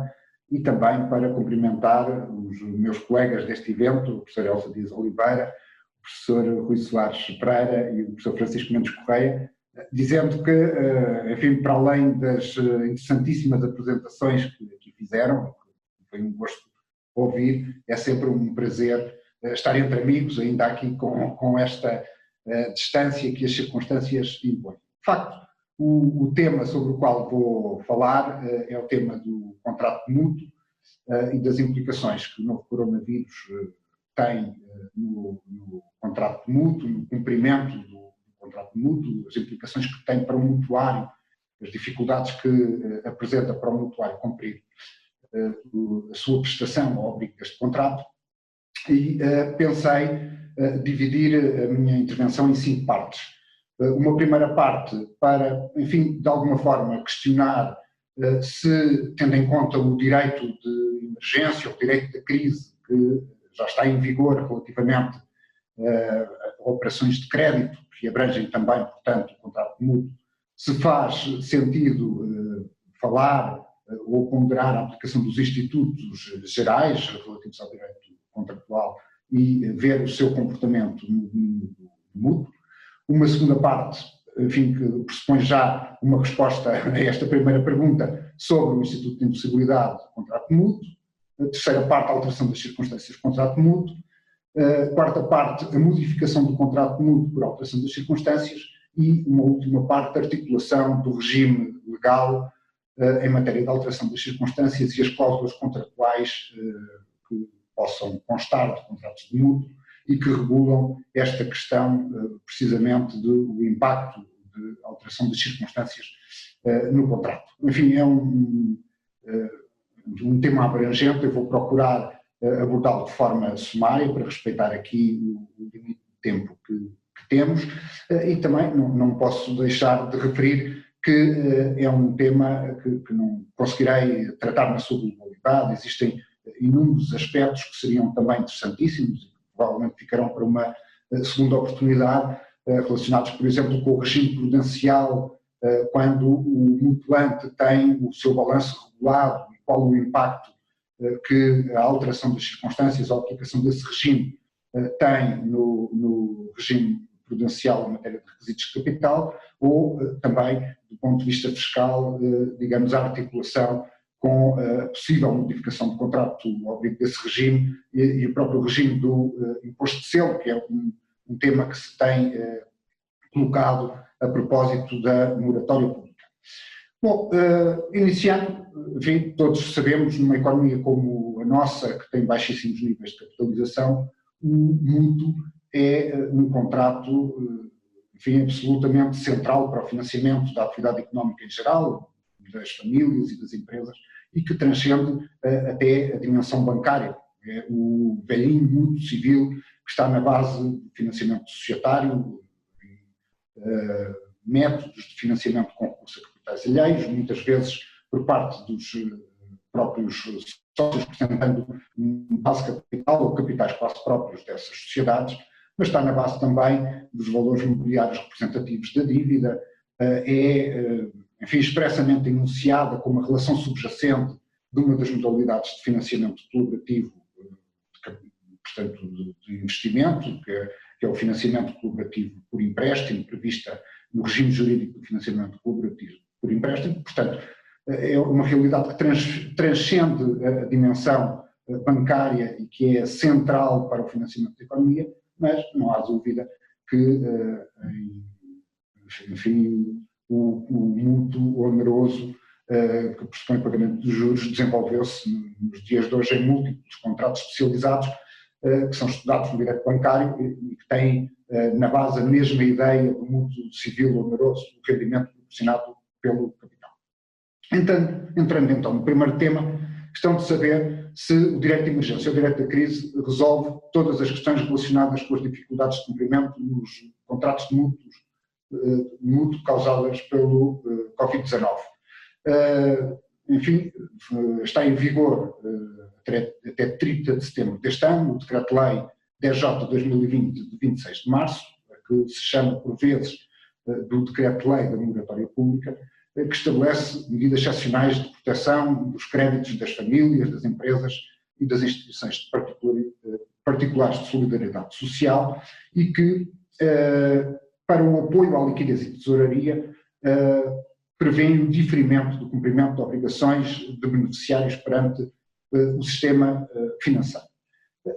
e também para cumprimentar os meus colegas deste evento, o professor Elsa Dias Oliveira, o professor Rui Soares Pereira e o professor Francisco Mendes Correia, dizendo que, enfim, para além das interessantíssimas apresentações que aqui fizeram, foi um gosto ouvir, é sempre um prazer estar entre amigos, ainda aqui com esta distância que as circunstâncias impõem. De facto, o tema sobre o qual vou falar é o tema do contrato mútuo e das implicações que o novo coronavírus tem no contrato mútuo, no cumprimento do contrato mútuo, as implicações que tem para o mutuário, as dificuldades que apresenta para o mutuário cumprir a sua prestação ao abrigo deste contrato. E pensei dividir a minha intervenção em 5 partes. Uma primeira parte para, enfim, de alguma forma questionar se, tendo em conta o direito de emergência, o direito da crise, que já está em vigor relativamente a operações de crédito, que abrangem também, portanto, o contrato mútuo, se faz sentido falar ou ponderar a aplicação dos institutos gerais relativos ao direito contratual e ver o seu comportamento no mútuo. Uma segunda parte, enfim, que pressupõe já uma resposta a esta primeira pergunta sobre o Instituto de Impossibilidade do contrato mútuo. A terceira parte, a alteração das circunstâncias do contrato mútuo. A quarta parte, a modificação do contrato mútuo por alteração das circunstâncias. E uma última parte, a articulação do regime legal em matéria de alteração das circunstâncias e as cláusulas contratuais que possam constar de contratos de mútuo e que regulam esta questão precisamente do impacto de alteração das circunstâncias no contrato. Enfim, é um tema abrangente, eu vou procurar abordá-lo de forma sumária para respeitar aqui o limite de tempo que temos e também não posso deixar de referir que é um tema que não conseguirei tratar na sua globalidade. Existem inúmeros aspectos que seriam também interessantíssimos e provavelmente ficarão para uma segunda oportunidade, relacionados, por exemplo, com o regime prudencial, quando o mutuante tem o seu balanço regulado e qual o impacto que a alteração das circunstâncias ou a aplicação desse regime tem no regime prudencial em matéria de requisitos de capital, ou também, do ponto de vista fiscal, digamos, a articulação com a possível modificação do contrato ao abrigo desse regime e o próprio regime do imposto de selo, que é um tema que se tem colocado a propósito da moratória pública. Bom, iniciando, enfim, todos sabemos, numa economia como a nossa, que tem baixíssimos níveis de capitalização, o mútuo é um contrato, enfim, absolutamente central para o financiamento da atividade económica em geral, das famílias e das empresas, e que transcende até a dimensão bancária. É o velhinho mútuo civil que está na base do financiamento societário, métodos de financiamento com recurso a capitais alheios, muitas vezes por parte dos próprios sócios, representando base capital ou capitais quase próprios dessas sociedades, mas está na base também dos valores mobiliários representativos da dívida, enfim, expressamente enunciada como a relação subjacente de uma das modalidades de financiamento colaborativo, portanto, de investimento, que é o financiamento colaborativo por empréstimo, prevista no regime jurídico de financiamento colaborativo por empréstimo. Portanto, é uma realidade que transcende a dimensão bancária e que é central para o financiamento da economia, mas não há dúvida que, enfim, o mútuo oneroso que pressupõe pagamento de juros desenvolveu-se nos dias de hoje em múltiplos contratos especializados que são estudados no direito bancário e que têm na base a mesma ideia do mútuo civil oneroso, o rendimento proporcionado pelo capital. Entrando então no primeiro tema, questão de saber se o direito de emergência ou o direito da crise resolve todas as questões relacionadas com as dificuldades de cumprimento nos contratos de mútuo causadas pelo Covid-19. Enfim, está em vigor até 30 de setembro deste ano o Decreto-Lei 10J de 2020 de 26 de março, que se chama por vezes do Decreto-Lei da Moratória Pública, que estabelece medidas excepcionais de proteção dos créditos das famílias, das empresas e das instituições particulares de solidariedade social e que, para o apoio à liquidez e tesouraria, prevêem o diferimento do cumprimento de obrigações de beneficiários perante o sistema financeiro.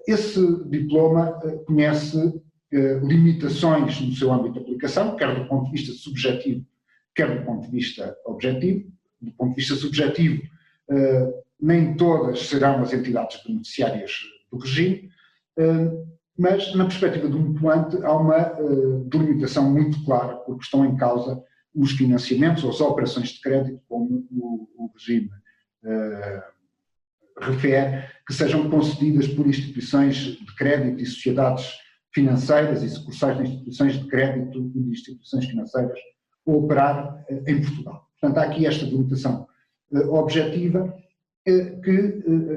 Esse diploma conhece limitações no seu âmbito de aplicação, quer do ponto de vista subjetivo, quer do ponto de vista objetivo. Do ponto de vista subjetivo, nem todas serão as entidades beneficiárias do regime, mas na perspectiva do mutuante há uma delimitação muito clara, porque estão em causa os financiamentos ou as operações de crédito, como o regime refere, que sejam concedidas por instituições de crédito e sociedades financeiras e sucursais de instituições de crédito e de instituições financeiras a operar em Portugal. Portanto, há aqui esta delimitação objetiva,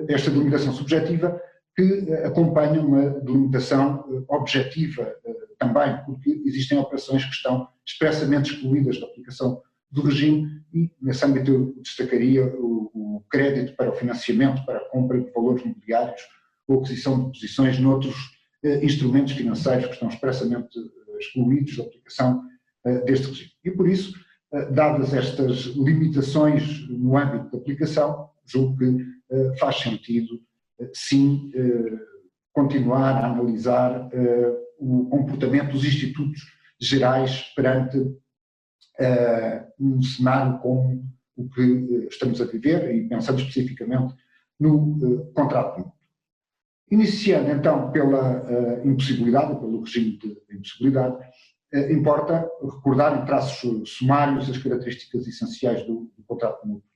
esta delimitação subjetiva, que acompanha uma delimitação objetiva também, porque existem operações que estão expressamente excluídas da aplicação do regime e, nesse âmbito, eu destacaria o crédito para o financiamento, para a compra de valores mobiliários ou aquisição de posições noutros instrumentos financeiros que estão expressamente excluídos da aplicação deste regime. E, por isso, dadas estas limitações no âmbito de aplicação, julgo que faz sentido, sim, continuar a analisar o comportamento dos institutos gerais perante um cenário como o que estamos a viver e pensando especificamente no contrato mútuo. Iniciando então pela impossibilidade, pelo regime de impossibilidade, importa recordar em traços sumários as características essenciais do contrato mútuo.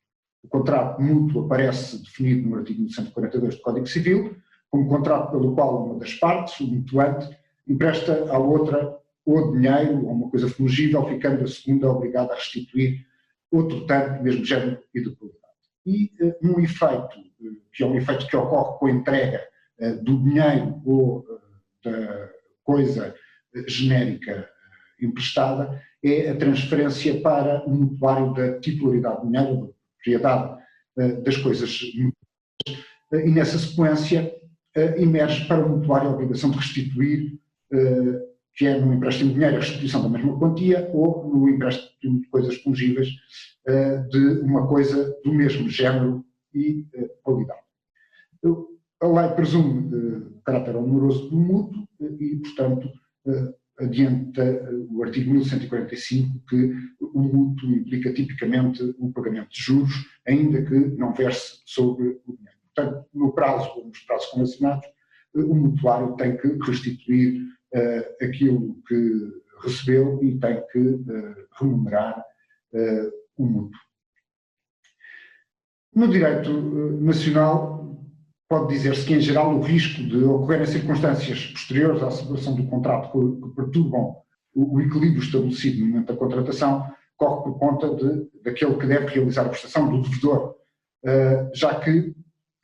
O contrato mútuo aparece definido no artigo 142 do Código Civil como contrato pelo qual uma das partes, o mutuante, empresta à outra ou dinheiro ou uma coisa fungível, ficando a segunda obrigada a restituir outro tanto do mesmo género e de qualidade. E um efeito, que é um efeito que ocorre com a entrega do dinheiro ou da coisa genérica emprestada, é a transferência para o mutuário da titularidade do dinheiro, da propriedade das coisas mutuárias, e nessa sequência emerge para o mutuário a obrigação de restituir, que é no empréstimo de dinheiro a restituição da mesma quantia ou no empréstimo de coisas fungíveis de uma coisa do mesmo género e qualidade. A lei presume o caráter oneroso do mútuo e, portanto, adianta o artigo 1145 que o mútuo implica tipicamente o pagamento de juros, ainda que não verse sobre o dinheiro. Portanto, no prazo ou nos prazos convencionados, o mutuário tem que restituir aquilo que recebeu e tem que remunerar o mútuo. No direito nacional, pode dizer-se que, em geral, o risco de ocorrerem circunstâncias posteriores à celebração do contrato que perturbam o equilíbrio estabelecido no momento da contratação corre por conta daquele que deve realizar a prestação, do devedor, já que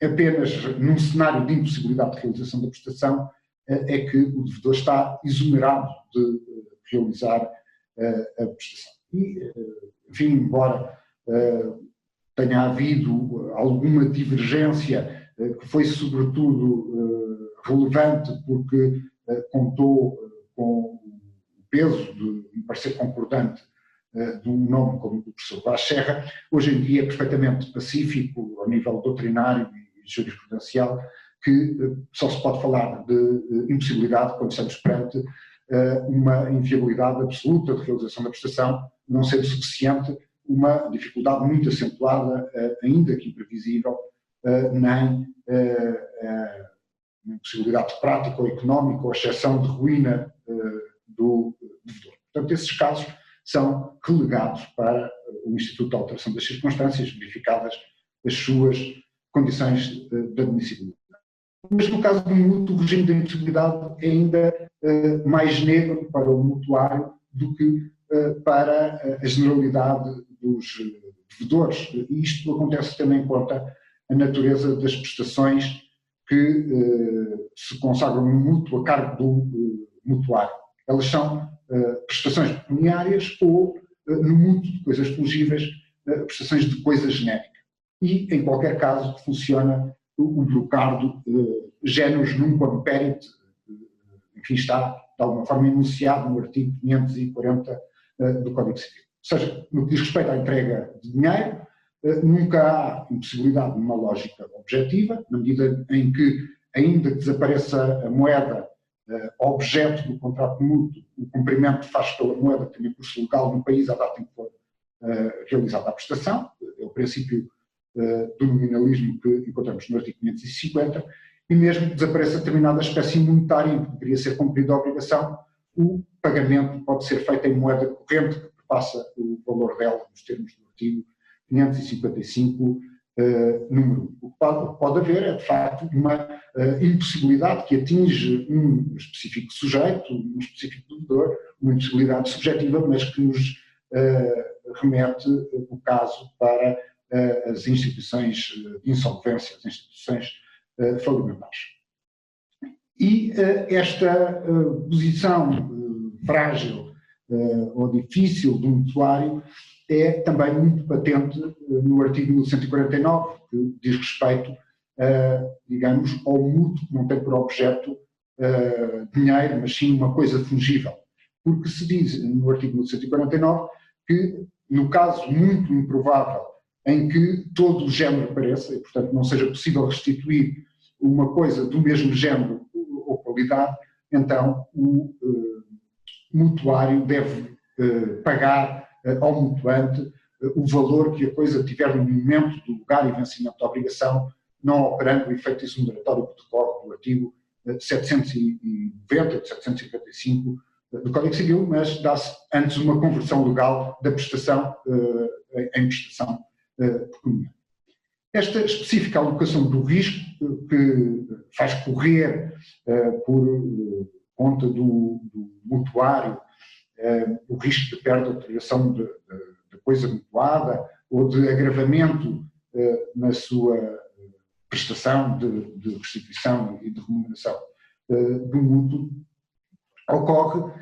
apenas num cenário de impossibilidade de realização da prestação é que o devedor está exonerado de realizar a prestação. E, enfim, embora tenha havido alguma divergência, que foi sobretudo relevante porque contou com o peso de um parecer concordante de um nome como o professor Vaz Serra, hoje em dia é perfeitamente pacífico ao nível doutrinário e jurisprudencial, que só se pode falar de impossibilidade quando estamos perante uma inviabilidade absoluta de realização da prestação, não sendo suficiente uma dificuldade muito acentuada, ainda que imprevisível, nem uma impossibilidade prática ou económica ou exceção de ruína do devedor. Portanto, esses casos são relegados para o Instituto de Alteração das Circunstâncias, verificadas as suas condições de admissibilidade. Mas no caso do mútuo, o regime da impossibilidade é ainda mais negro para o mutuário do que para a generalidade dos devedores. E isto acontece tendo em conta a natureza das prestações que se consagram no mútuo a cargo do mutuário. Elas são prestações pecuniárias ou, no mútuo de coisas elegíveis, prestações de coisa genérica. E, em qualquer caso, funciona o brocardo genus nunquam perit, enfim, está de alguma forma enunciado no artigo 540 do Código Civil. Ou seja, no que diz respeito à entrega de dinheiro, nunca há impossibilidade numa lógica objetiva, na medida em que, ainda que desapareça a moeda objeto do contrato mútuo, o cumprimento faz pela moeda que tem curso legal no país à data em que for realizada a prestação, é o princípio do nominalismo que encontramos no artigo 550, e mesmo que desapareça determinada espécie monetária em que deveria ser cumprida a obrigação, o pagamento pode ser feito em moeda corrente, que passa o valor dela nos termos do artigo 555, número 1. O que pode haver é, de facto, uma impossibilidade que atinge um específico sujeito, um específico devedor, uma impossibilidade subjetiva, mas que nos remete o caso para as instituições de insolvência, as instituições falimentares. E esta posição frágil ou difícil do mutuário é também muito patente no artigo 1149, que diz respeito, digamos, ao mútuo que não tem por objeto dinheiro, mas sim uma coisa fungível. Porque se diz no artigo 1149 que, no caso muito improvável em que todo o género apareça, e portanto não seja possível restituir uma coisa do mesmo género ou qualidade, então o mutuário deve pagar ao mutuante o valor que a coisa tiver no momento do lugar e vencimento da obrigação, não operando o efeito exoneratório que decorre do artigo 790 e 755 do Código Civil, mas dá-se antes uma conversão legal da prestação em prestação pecuniária. Esta específica alocação do risco, que faz correr por conta do mutuário o risco de perda ou deterioração de coisa mutuada ou de agravamento na sua prestação de restituição e de remuneração do mútuo, ocorre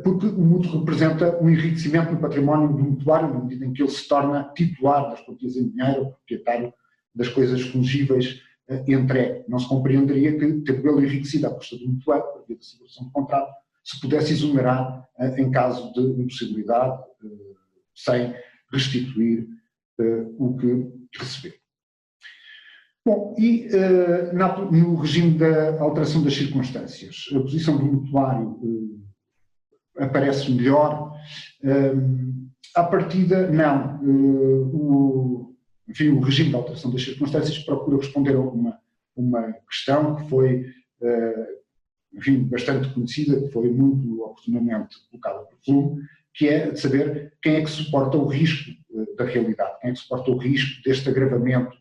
porque o mútuo representa um enriquecimento no património do mutuário, na medida em que ele se torna titular das quantias em dinheiro, ou proprietário das coisas fungíveis entregue. Não se compreenderia que, tendo ele enriquecido à custa do mutuário, por via da celebração do contrato, se pudesse exonerar em caso de impossibilidade, sem restituir o que recebeu. Bom, e no regime da alteração das circunstâncias, a posição do mutuário aparece melhor. À partida, não. Enfim, o regime da alteração das circunstâncias procura responder a uma questão que foi enfim, bastante conhecida, que foi muito oportunamente colocada por Flume, que é de saber quem é que suporta o risco da realidade, quem é que suporta o risco deste agravamento,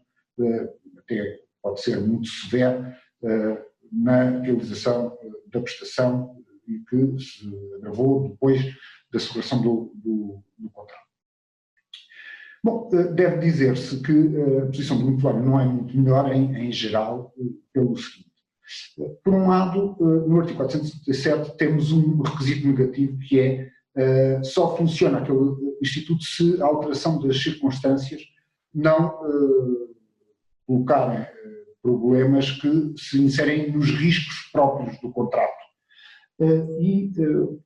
até pode ser muito severo, na realização da prestação e que se agravou depois da celebração do contrato. Bom, deve dizer-se que a posição do mutuário não é muito melhor em geral, pelo seguinte. Por um lado, no artigo 477 temos um requisito negativo que é só funciona aquele instituto se a alteração das circunstâncias não colocarem problemas que se inserem nos riscos próprios do contrato. E,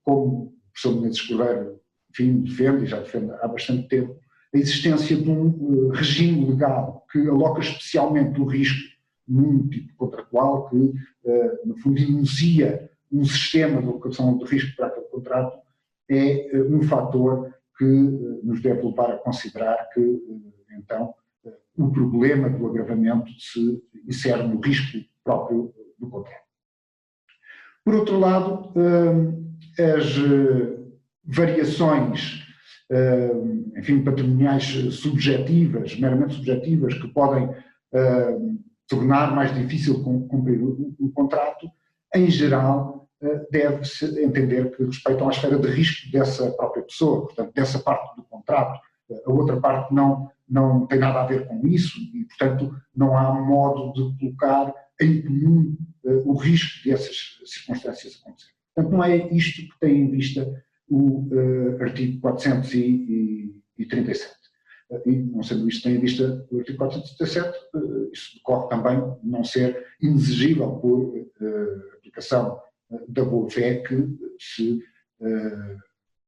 como o professor Menezes Cordeiro, enfim, defende, e já defende há bastante tempo, a existência de um regime legal que aloca especialmente o risco num tipo contratual que, no fundo, enuncia um sistema de alocação do risco para aquele contrato, é um fator que nos deve levar a considerar que, então, o problema do agravamento se insere no risco próprio do contrato. Por outro lado, as variações, enfim, patrimoniais subjetivas, meramente subjetivas, que podem tornar mais difícil cumprir o contrato, em geral, deve-se entender que respeitam à esfera de risco dessa própria pessoa, portanto, dessa parte do contrato. A outra parte não tem nada a ver com isso e, portanto, não há modo de colocar em comum o risco dessas circunstâncias acontecerem. Portanto, não é isto que tem em vista o artigo 437. E, não sendo isto tem em vista o artigo 437, isso decorre também de não ser inexigível por aplicação da boa-fé que se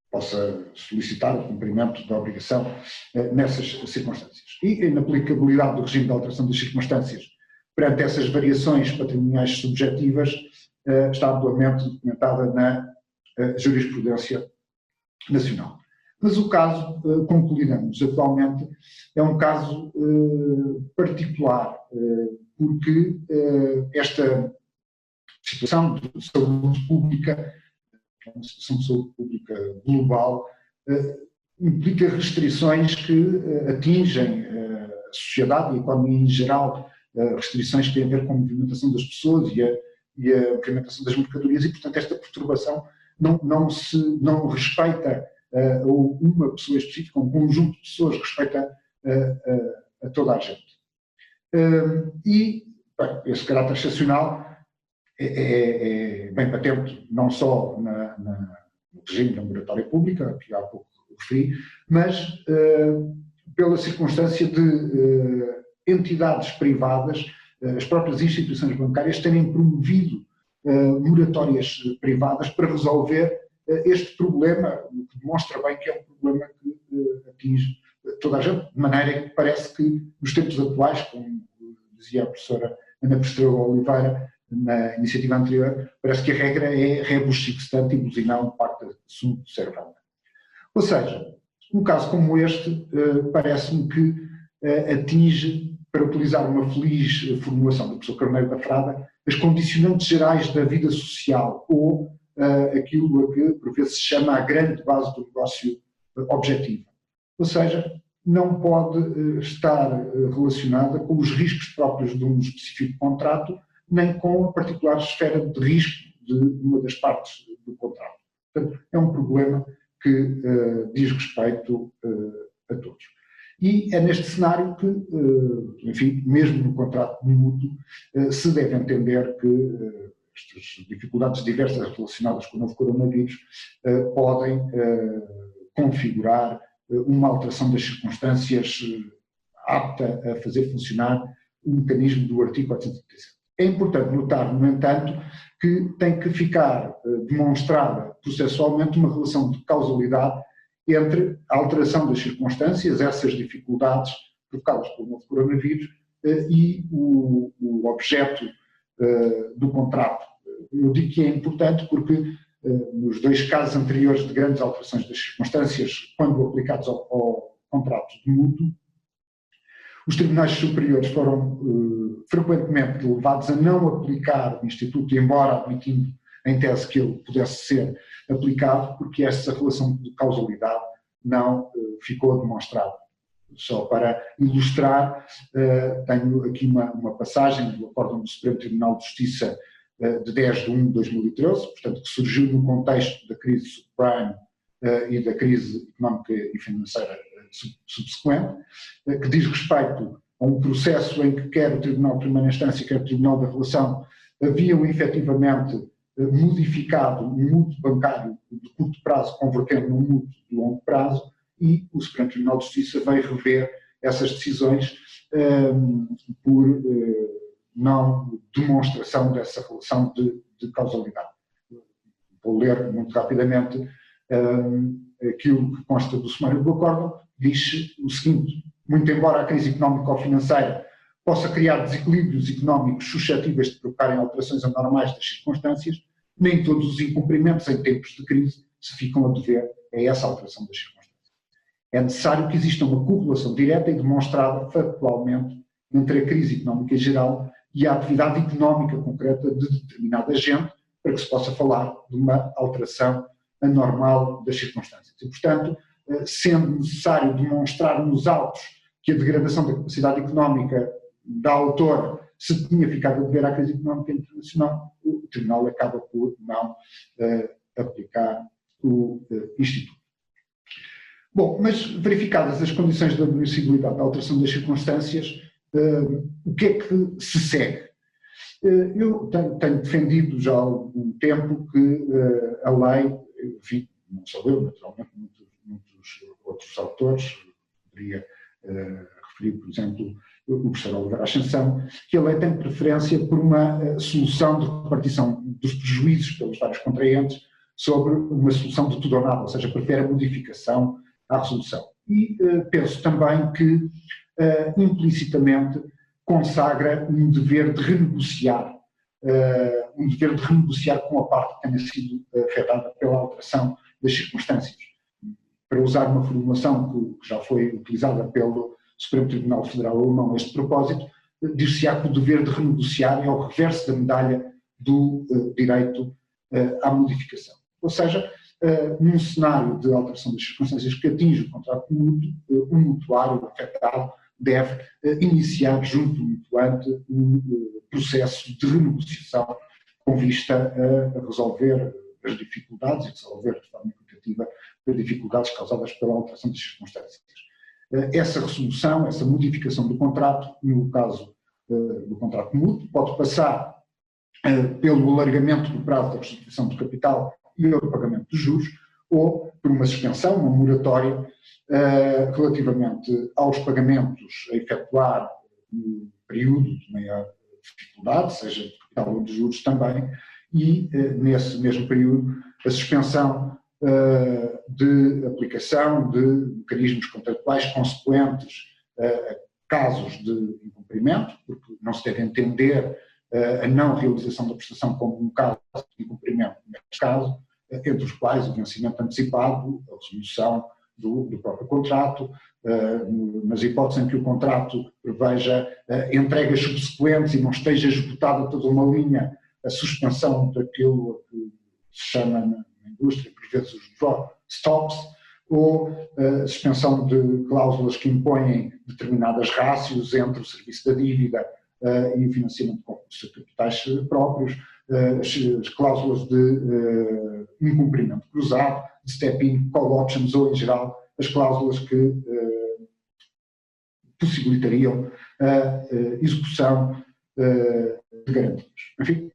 possa solicitar o cumprimento da obrigação nessas circunstâncias. E a inaplicabilidade do regime de alteração das circunstâncias perante essas variações patrimoniais subjetivas está amplamente documentada na jurisprudência nacional. Mas o caso, como consolidamos atualmente, é um caso particular, porque esta situação de saúde pública, que é uma situação de saúde pública global, implica restrições que atingem a sociedade e a economia em geral, restrições que têm a ver com a movimentação das pessoas e a movimentação das mercadorias, e, portanto, esta perturbação não respeita uma pessoa específica, um conjunto de pessoas, respeita a toda a gente. E, bem, esse caráter excepcional é bem patente, não só no regime da moratória pública, que há pouco referi, mas pela circunstância de entidades privadas, as próprias instituições bancárias, terem promovido moratórias privadas para resolver este problema, o que demonstra bem que é um problema que atinge toda a gente, de maneira que parece que nos tempos atuais, como dizia a professora Ana Pestrela Oliveira na iniciativa anterior, parece que a regra é rebus sic stante e buzinão pacta sunt servanda. Ou seja, um caso como este parece-me que atinge, para utilizar uma feliz formulação do professor Carneiro da Frada, as condicionantes gerais da vida social, ou aquilo a que por vezes se chama a grande base do negócio objetivo. Ou seja, não pode estar relacionada com os riscos próprios de um específico contrato, nem com a particular esfera de risco de uma das partes do contrato. Portanto, é um problema que diz respeito a todos. E é neste cenário que, enfim, mesmo no contrato mútuo, se deve entender que estas dificuldades diversas relacionadas com o novo coronavírus podem configurar uma alteração das circunstâncias apta a fazer funcionar o mecanismo do artigo 437. É importante notar, no entanto, que tem que ficar demonstrada processualmente uma relação de causalidade entre a alteração das circunstâncias, essas dificuldades provocadas pelo novo coronavírus, e o objeto do contrato. Eu digo que é importante porque nos dois casos anteriores de grandes alterações das circunstâncias, quando aplicados ao contrato de mútuo, Os tribunais superiores foram frequentemente levados a não aplicar o Instituto, embora admitindo em tese que ele pudesse ser aplicado, porque essa relação de causalidade não ficou demonstrada. Só para ilustrar, tenho aqui uma passagem do acórdão do Supremo Tribunal de Justiça de 10/1/2013, portanto, que surgiu no contexto da crise subprime e da crise económica e financeira subsequente, que diz respeito a um processo em que quer o Tribunal de Primeira Instância, quer o Tribunal da Relação, haviam efetivamente modificado um mútuo bancário de curto prazo, convertendo num mútuo de longo prazo, e o Supremo Tribunal de Justiça veio rever essas decisões por não demonstração dessa relação de causalidade. Vou ler muito rapidamente aquilo que consta do sumário do acórdão. Diz o seguinte: muito embora a crise económica ou financeira possa criar desequilíbrios económicos suscetíveis de provocarem alterações anormais das circunstâncias, nem todos os incumprimentos em tempos de crise se ficam a dever a essa alteração das circunstâncias. É necessário que exista uma correlação direta e demonstrada factualmente entre a crise económica em geral e a atividade económica concreta de determinado agente, para que se possa falar de uma alteração anormal das circunstâncias. E, portanto, sendo necessário demonstrar nos autos que a degradação da capacidade económica da autora se tinha ficado a dever à crise económica internacional, o Tribunal acaba por não aplicar o Instituto. Bom, mas verificadas as condições de admissibilidade da alteração das circunstâncias, o que é que se segue? Eu tenho defendido já há algum tempo que a lei, enfim, não só eu, naturalmente, muitos outros autores, poderia referir, por exemplo, o professor Oliveira Ascensão, que a lei tem preferência por uma solução de repartição dos prejuízos pelos vários contraentes sobre uma solução de tudo ou nada, ou seja, prefere a modificação à resolução. E penso também que implicitamente consagra um dever de renegociar com a parte que tenha sido afetada pela alteração das circunstâncias. Para usar uma formulação que já foi utilizada pelo Supremo Tribunal Federal Alemão a este propósito, dir-se-á que o dever de renegociar é o reverso da medalha do direito à modificação. Ou seja, num cenário de alteração das circunstâncias que atinge o contrato mútuo, o mutuário afetado deve iniciar junto do mutuante um processo de renegociação com vista a resolver as dificuldades e resolver de forma equitativa as dificuldades causadas pela alteração das circunstâncias. Essa resolução, essa modificação do contrato, no caso do contrato mútuo, pode passar pelo alargamento do prazo da restituição do capital e o pagamento dos juros, ou por uma suspensão, uma moratória, relativamente aos pagamentos a efetuar no período de maior dificuldade, seja de capital ou de juros também, e nesse mesmo período a suspensão de aplicação de mecanismos contratuais consequentes a casos de incumprimento, porque não se deve entender a não realização da prestação como um caso de incumprimento, neste caso, entre os quais o vencimento antecipado, a resolução do próprio contrato, nas hipóteses em que o contrato preveja entregas subsequentes e não esteja esgotada toda uma linha, a suspensão daquilo que se chama na indústria, por vezes os drop stops, ou a suspensão de cláusulas que impõem determinadas rácios entre o serviço da dívida e o financiamento de concursos de capitais próprios, as cláusulas de incumprimento cruzado, de step-in, call options ou, em geral, as cláusulas que possibilitariam a execução de garantias. Enfim,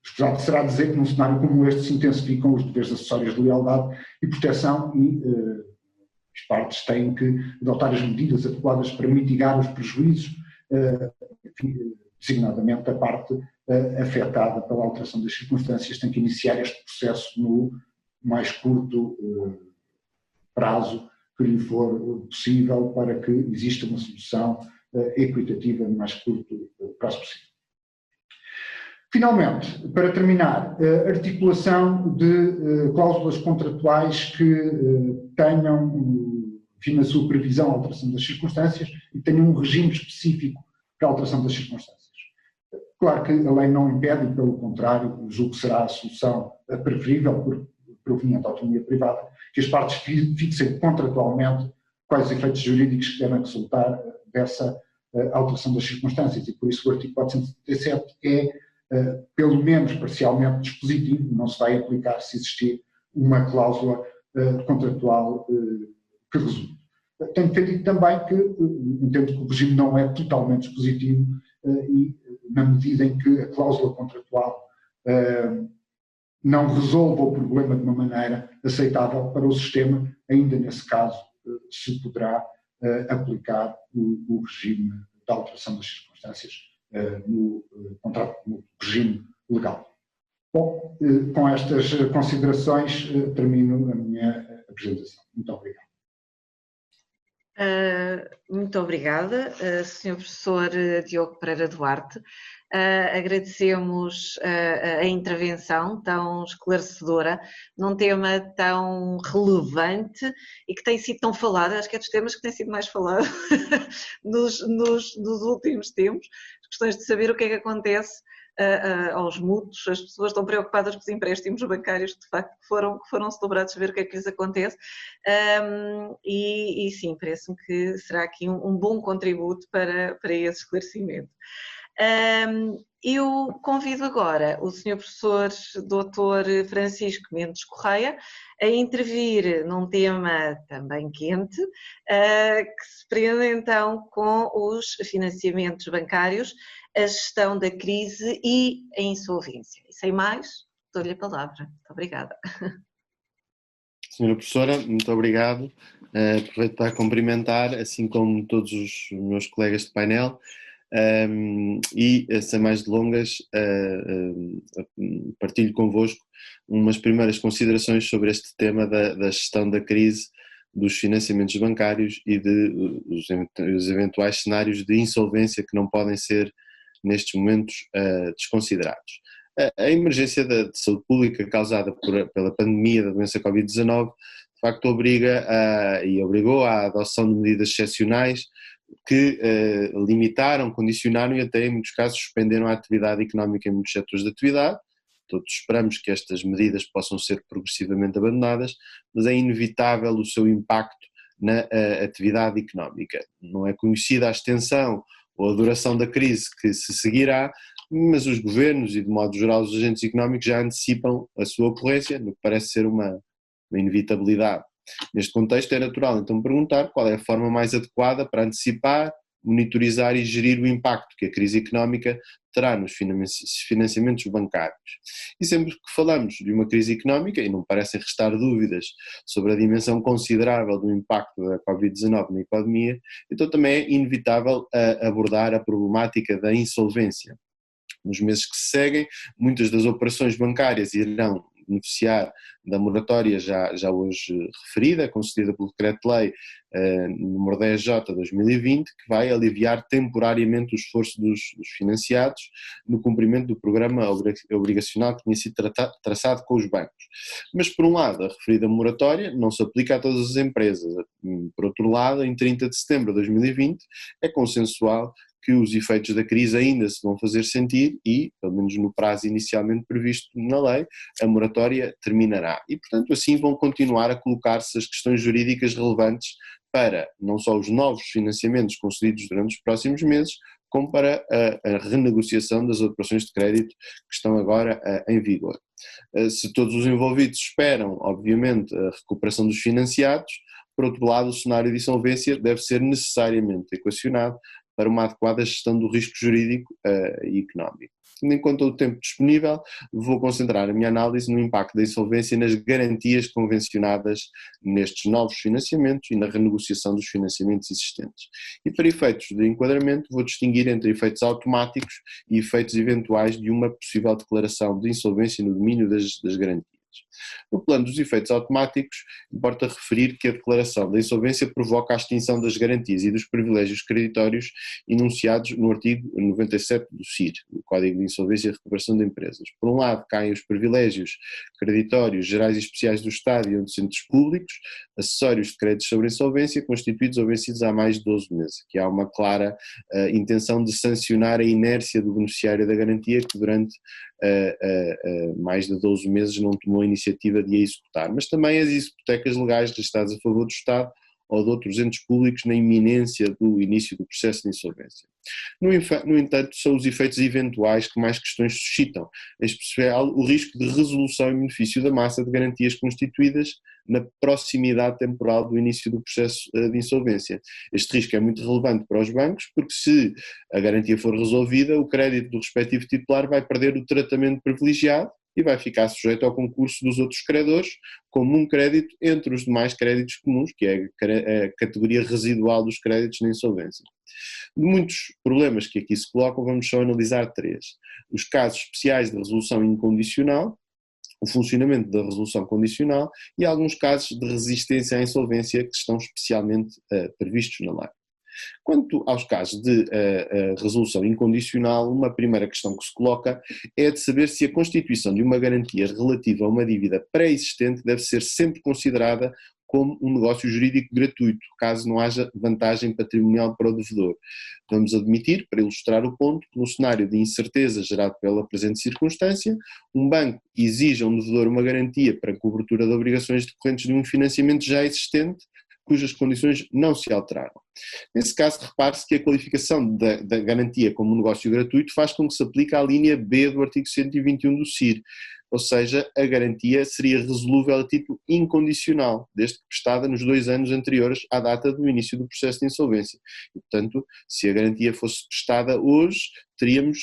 escusado será dizer que num cenário como este se intensificam os deveres acessórios de lealdade e proteção e as partes têm que adotar as medidas adequadas para mitigar os prejuízos, designadamente a parte afetada pela alteração das circunstâncias tem que iniciar este processo no mais curto prazo que lhe for possível para que exista uma solução equitativa no mais curto prazo possível. Finalmente, para terminar, a articulação de cláusulas contratuais que tenham, enfim, na sua previsão, a alteração das circunstâncias e tenha um regime específico para a alteração das circunstâncias. Claro que a lei não impede, e pelo contrário, julgo que será a solução preferível, proveniente da autonomia privada, que as partes fixem contratualmente quais os efeitos jurídicos que devem resultar dessa alteração das circunstâncias, e por isso o artigo 477 é, pelo menos parcialmente, dispositivo, não se vai aplicar se existir uma cláusula contratual que resulte. Tenho defendido também que entendo que o regime não é totalmente dispositivo e na medida em que a cláusula contratual não resolva o problema de uma maneira aceitável para o sistema, ainda nesse caso se poderá aplicar o regime da alteração das circunstâncias no regime legal. Bom, com estas considerações termino a minha apresentação. Muito obrigado. Muito obrigada, Sr. Professor Diogo Pereira Duarte. Agradecemos a intervenção tão esclarecedora num tema tão relevante e que tem sido tão falado. Acho que é dos temas que tem sido mais falado nos últimos tempos, as questões de saber o que é que acontece aos mútuos. As pessoas estão preocupadas com os empréstimos bancários que de facto foram celebrados, ver o que é que lhes acontece, e sim, parece-me que será aqui um bom contributo para esse esclarecimento. Eu convido agora o Sr. Professor Dr. Francisco Mendes Correia a intervir num tema também quente, que se prende então com os financiamentos bancários, a gestão da crise e a insolvência. E sem mais, dou-lhe a palavra. Muito obrigada. Senhora Professora, muito obrigado. Aproveito para cumprimentar, assim como todos os meus colegas de painel, e sem mais delongas partilho convosco umas primeiras considerações sobre este tema da gestão da crise, dos financiamentos bancários e dos eventuais cenários de insolvência que não podem ser nestes momentos desconsiderados. A emergência de saúde pública causada pela pandemia da doença Covid-19 de facto obrigou à adoção de medidas excepcionais que limitaram, condicionaram e até em muitos casos suspenderam a atividade económica em muitos setores de atividade. Todos esperamos que estas medidas possam ser progressivamente abandonadas, mas é inevitável o seu impacto na atividade económica. Não é conhecida a extensão ou a duração da crise que se seguirá, mas os governos e de modo geral os agentes económicos já antecipam a sua ocorrência, no que parece ser uma inevitabilidade. Neste contexto é natural então perguntar qual é a forma mais adequada para antecipar, monitorizar e gerir o impacto que a crise económica terá nos financiamentos bancários. E sempre que falamos de uma crise económica, e não parecem restar dúvidas sobre a dimensão considerável do impacto da Covid-19 na economia, então também é inevitável abordar a problemática da insolvência. Nos meses que se seguem, muitas das operações bancárias irão beneficiar da moratória já hoje referida, concedida pelo Decreto-Lei número 10J 2020, que vai aliviar temporariamente o esforço dos financiados no cumprimento do programa obrigacional que tinha sido traçado com os bancos. Mas, por um lado, a referida moratória não se aplica a todas as empresas. Por outro lado, em 30 de setembro de 2020, é consensual que os efeitos da crise ainda se vão fazer sentir e, pelo menos no prazo inicialmente previsto na lei, a moratória terminará. E, portanto, assim vão continuar a colocar-se as questões jurídicas relevantes para não só os novos financiamentos concedidos durante os próximos meses, como para a renegociação das operações de crédito que estão agora em vigor. Se todos os envolvidos esperam, obviamente, a recuperação dos financiados, por outro lado, o cenário de insolvência deve ser necessariamente equacionado para uma adequada gestão do risco jurídico e económico. Tendo em conta o tempo disponível, vou concentrar a minha análise no impacto da insolvência e nas garantias convencionadas nestes novos financiamentos e na renegociação dos financiamentos existentes. E para efeitos de enquadramento, vou distinguir entre efeitos automáticos e efeitos eventuais de uma possível declaração de insolvência no domínio das garantias. No plano dos efeitos automáticos, importa referir que a declaração da insolvência provoca a extinção das garantias e dos privilégios creditórios enunciados no artigo 97 do CIR, do Código de Insolvência e Recuperação de Empresas. Por um lado, caem os privilégios creditórios gerais e especiais do Estado e outros entes públicos, acessórios de créditos sobre insolvência, constituídos ou vencidos há mais de 12 meses, que há uma clara intenção de sancionar a inércia do beneficiário da garantia que durante mais de 12 meses não tomou a iniciativa de a executar, mas também as hipotecas legais registradas a favor do Estado ou de outros entes públicos na iminência do início do processo de insolvência. No entanto, são os efeitos eventuais que mais questões suscitam, em especial o risco de resolução em benefício da massa de garantias constituídas na proximidade temporal do início do processo de insolvência. Este risco é muito relevante para os bancos, porque se a garantia for resolvida, o crédito do respectivo titular vai perder o tratamento privilegiado e vai ficar sujeito ao concurso dos outros credores, como um crédito entre os demais créditos comuns, que é a categoria residual dos créditos na insolvência. De muitos problemas que aqui se colocam, vamos só analisar 3. Os casos especiais de resolução incondicional, o funcionamento da resolução condicional e alguns casos de resistência à insolvência que estão especialmente previstos na lei. Quanto aos casos de resolução incondicional, uma primeira questão que se coloca é a de saber se a constituição de uma garantia relativa a uma dívida pré-existente deve ser sempre considerada como um negócio jurídico gratuito, caso não haja vantagem patrimonial para o devedor. Vamos admitir, para ilustrar o ponto, que no cenário de incerteza gerado pela presente circunstância, um banco exige a um devedor uma garantia para a cobertura de obrigações decorrentes de um financiamento já existente, cujas condições não se alteraram. Nesse caso, repare-se que a qualificação da garantia como um negócio gratuito faz com que se aplique à linha B do artigo 121 do CIR, ou seja, a garantia seria resolúvel a título incondicional, desde que prestada nos 2 anos anteriores à data do início do processo de insolvência. E, portanto, se a garantia fosse prestada hoje, teríamos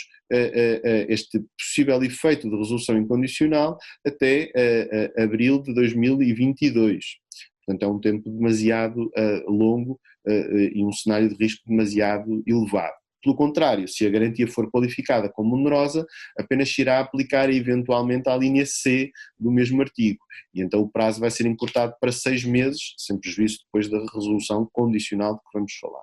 este possível efeito de resolução incondicional até abril de 2022. Portanto, é um tempo demasiado longo e um cenário de risco demasiado elevado. Pelo contrário, se a garantia for qualificada como onerosa, apenas se irá aplicar eventualmente à linha C do mesmo artigo, e então o prazo vai ser encurtado para 6 meses, sem prejuízo depois da resolução condicional de que vamos falar.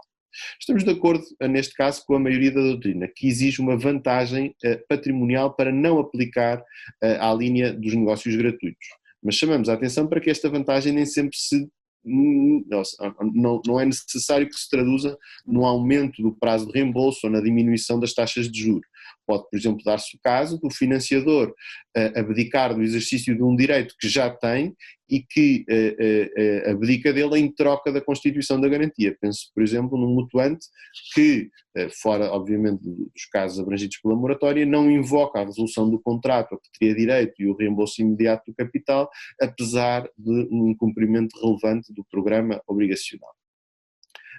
Estamos de acordo, neste caso, com a maioria da doutrina, que exige uma vantagem patrimonial para não aplicar à linha dos negócios gratuitos. Mas chamamos a atenção para que esta vantagem nem sempre não é necessário que se traduza no aumento do prazo de reembolso ou na diminuição das taxas de juros. Pode, por exemplo, dar-se o caso do financiador abdicar do exercício de um direito que já tem e que abdica dele em troca da constituição da garantia. Penso, por exemplo, num mutuante que, fora, obviamente, dos casos abrangidos pela moratória, não invoca a resolução do contrato a que teria direito e o reembolso imediato do capital, apesar de um incumprimento relevante do programa obrigacional.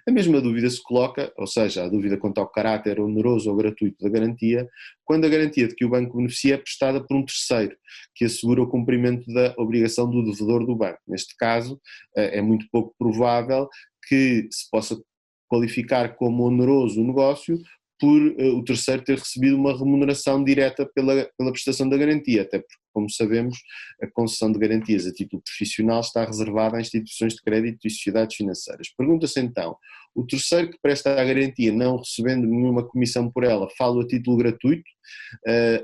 A mesma dúvida se coloca, ou seja, a dúvida quanto ao caráter oneroso ou gratuito da garantia, quando a garantia de que o banco beneficia é prestada por um terceiro, que assegura o cumprimento da obrigação do devedor do banco. Neste caso, é muito pouco provável que se possa qualificar como oneroso o negócio por o terceiro ter recebido uma remuneração direta pela prestação da garantia, até porque, como sabemos, a concessão de garantias a título profissional está reservada a instituições de crédito e sociedades financeiras. Pergunta-se então, o terceiro que presta a garantia não recebendo nenhuma comissão por ela, fala a título gratuito,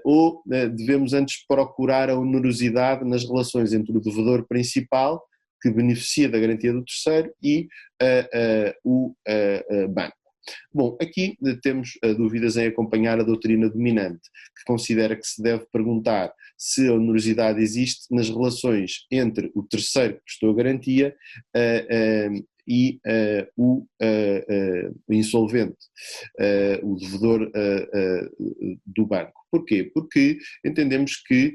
ou devemos antes procurar a onerosidade nas relações entre o devedor principal, que beneficia da garantia do terceiro, e o banco? Bom, aqui temos dúvidas em acompanhar a doutrina dominante, que considera que se deve perguntar se a onerosidade existe nas relações entre o terceiro que prestou a garantia e o insolvente, o devedor do banco. Porquê? Porque entendemos que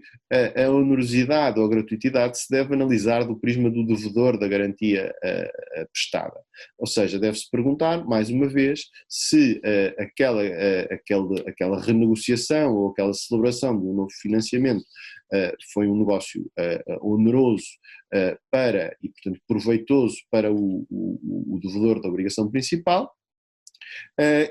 a onerosidade ou a gratuitidade se deve analisar do prisma do devedor da garantia prestada. Ou seja, deve-se perguntar, mais uma vez, se aquela renegociação ou aquela celebração de um novo financiamento foi um negócio oneroso e, portanto, proveitoso para o devedor da obrigação principal,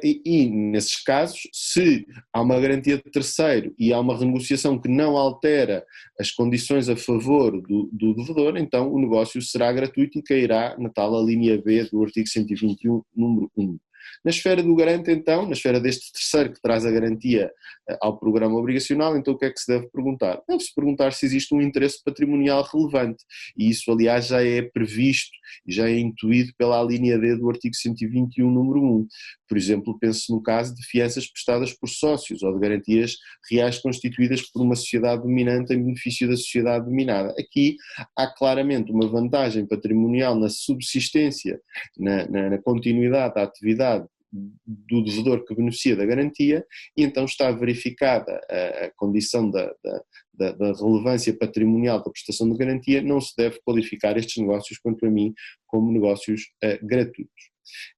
E nesses casos, se há uma garantia de terceiro e há uma renegociação que não altera as condições a favor do devedor, então o negócio será gratuito e cairá na tal alínea B do artigo 121, número 1. Na esfera do garante, então, na esfera deste terceiro que traz a garantia ao programa obrigacional, então o que é que se deve perguntar? Deve-se perguntar se existe um interesse patrimonial relevante, e isso, aliás, já é previsto e já é intuído pela linha D do artigo 121, número 1. Por exemplo, pense no caso de fianças prestadas por sócios ou de garantias reais constituídas por uma sociedade dominante em benefício da sociedade dominada. Aqui há claramente uma vantagem patrimonial na subsistência, na continuidade da atividade do devedor que beneficia da garantia, e então está verificada a condição da relevância patrimonial da prestação de garantia. Não se deve qualificar estes negócios, quanto a mim, como negócios gratuitos.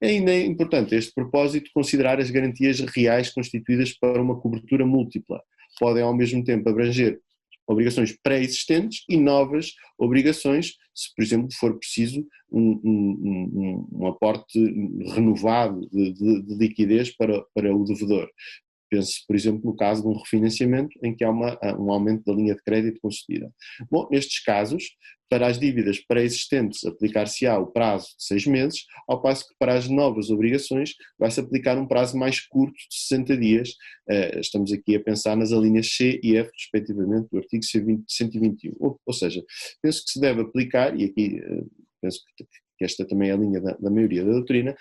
Ainda é importante, a este propósito, considerar as garantias reais constituídas para uma cobertura múltipla. Podem ao mesmo tempo abranger obrigações pré-existentes e novas obrigações, se por exemplo for preciso um aporte renovado de liquidez para o devedor. Pense, por exemplo, no caso de um refinanciamento em que há um aumento da linha de crédito concedida. Bom, nestes casos, para as dívidas pré-existentes aplicar-se-á o prazo de 6 meses, ao passo que para as novas obrigações vai-se aplicar um prazo mais curto de 60 dias. Estamos aqui a pensar nas alíneas C e F, respectivamente, do artigo 121. Ou seja, penso que se deve aplicar, e aqui penso que esta também é a linha da maioria da doutrina,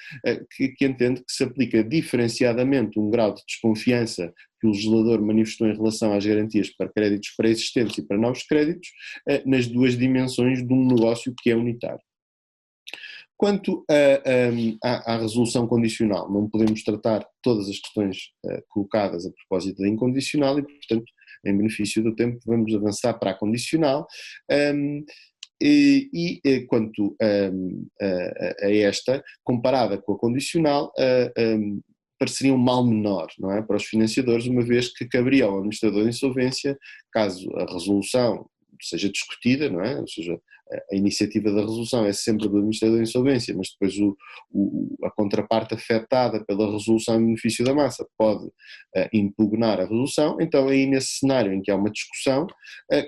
que entende que se aplica diferenciadamente um grau de desconfiança que o legislador manifestou em relação às garantias para créditos pré-existentes e para novos créditos, nas duas dimensões de um negócio que é unitário. Quanto à resolução condicional, não podemos tratar todas as questões colocadas a propósito da incondicional e, portanto, em benefício do tempo, vamos avançar para a condicional. Quanto a esta, comparada com a condicional, pareceria um mal menor, não é, para os financiadores, uma vez que caberia ao administrador de insolvência, caso a resolução seja discutida, não é, ou seja, a iniciativa da resolução é sempre do administrador de insolvência, mas depois a contraparte afetada pela resolução em benefício da massa pode impugnar a resolução. Então aí nesse cenário em que há uma discussão,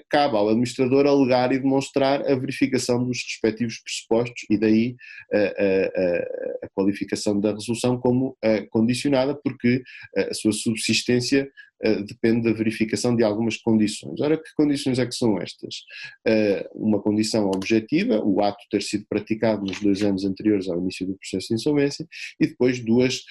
cabe ao administrador alegar e demonstrar a verificação dos respectivos pressupostos, e daí a qualificação da resolução como condicionada, porque a sua subsistência depende da verificação de algumas condições. Ora, que condições é que são estas? Uma condição objetiva, o ato ter sido praticado nos 2 anos anteriores ao início do processo de insolvência, e depois duas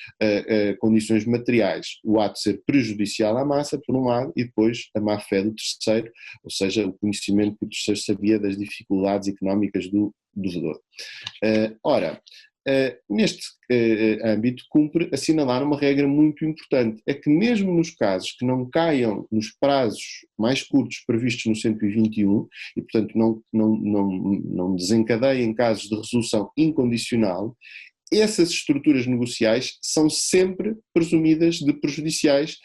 condições materiais, o ato ser prejudicial à massa, por um lado, e depois a má-fé do terceiro, ou seja, o conhecimento que o terceiro sabia das dificuldades económicas do devedor. Neste âmbito, cumpre assinalar uma regra muito importante, é que mesmo nos casos que não caiam nos prazos mais curtos previstos no 121 e, portanto, não desencadeiem casos de resolução incondicional, essas estruturas negociais são sempre presumidas de prejudiciais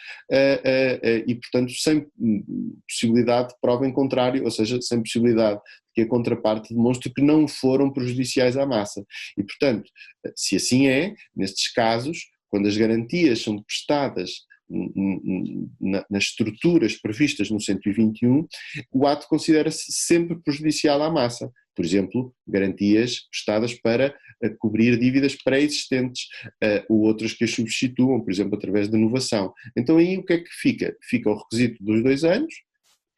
e, portanto, sem possibilidade de prova em contrário, ou seja, sem possibilidade que a contraparte demonstre que não foram prejudiciais à massa. E, portanto, se assim é, nestes casos, quando as garantias são prestadas nas estruturas previstas no 121, o ato considera-se sempre prejudicial à massa. Por exemplo, garantias prestadas para cobrir dívidas pré-existentes ou outras que as substituam, por exemplo, através de inovação. Então aí o que é que fica? Fica o requisito dos 2 anos,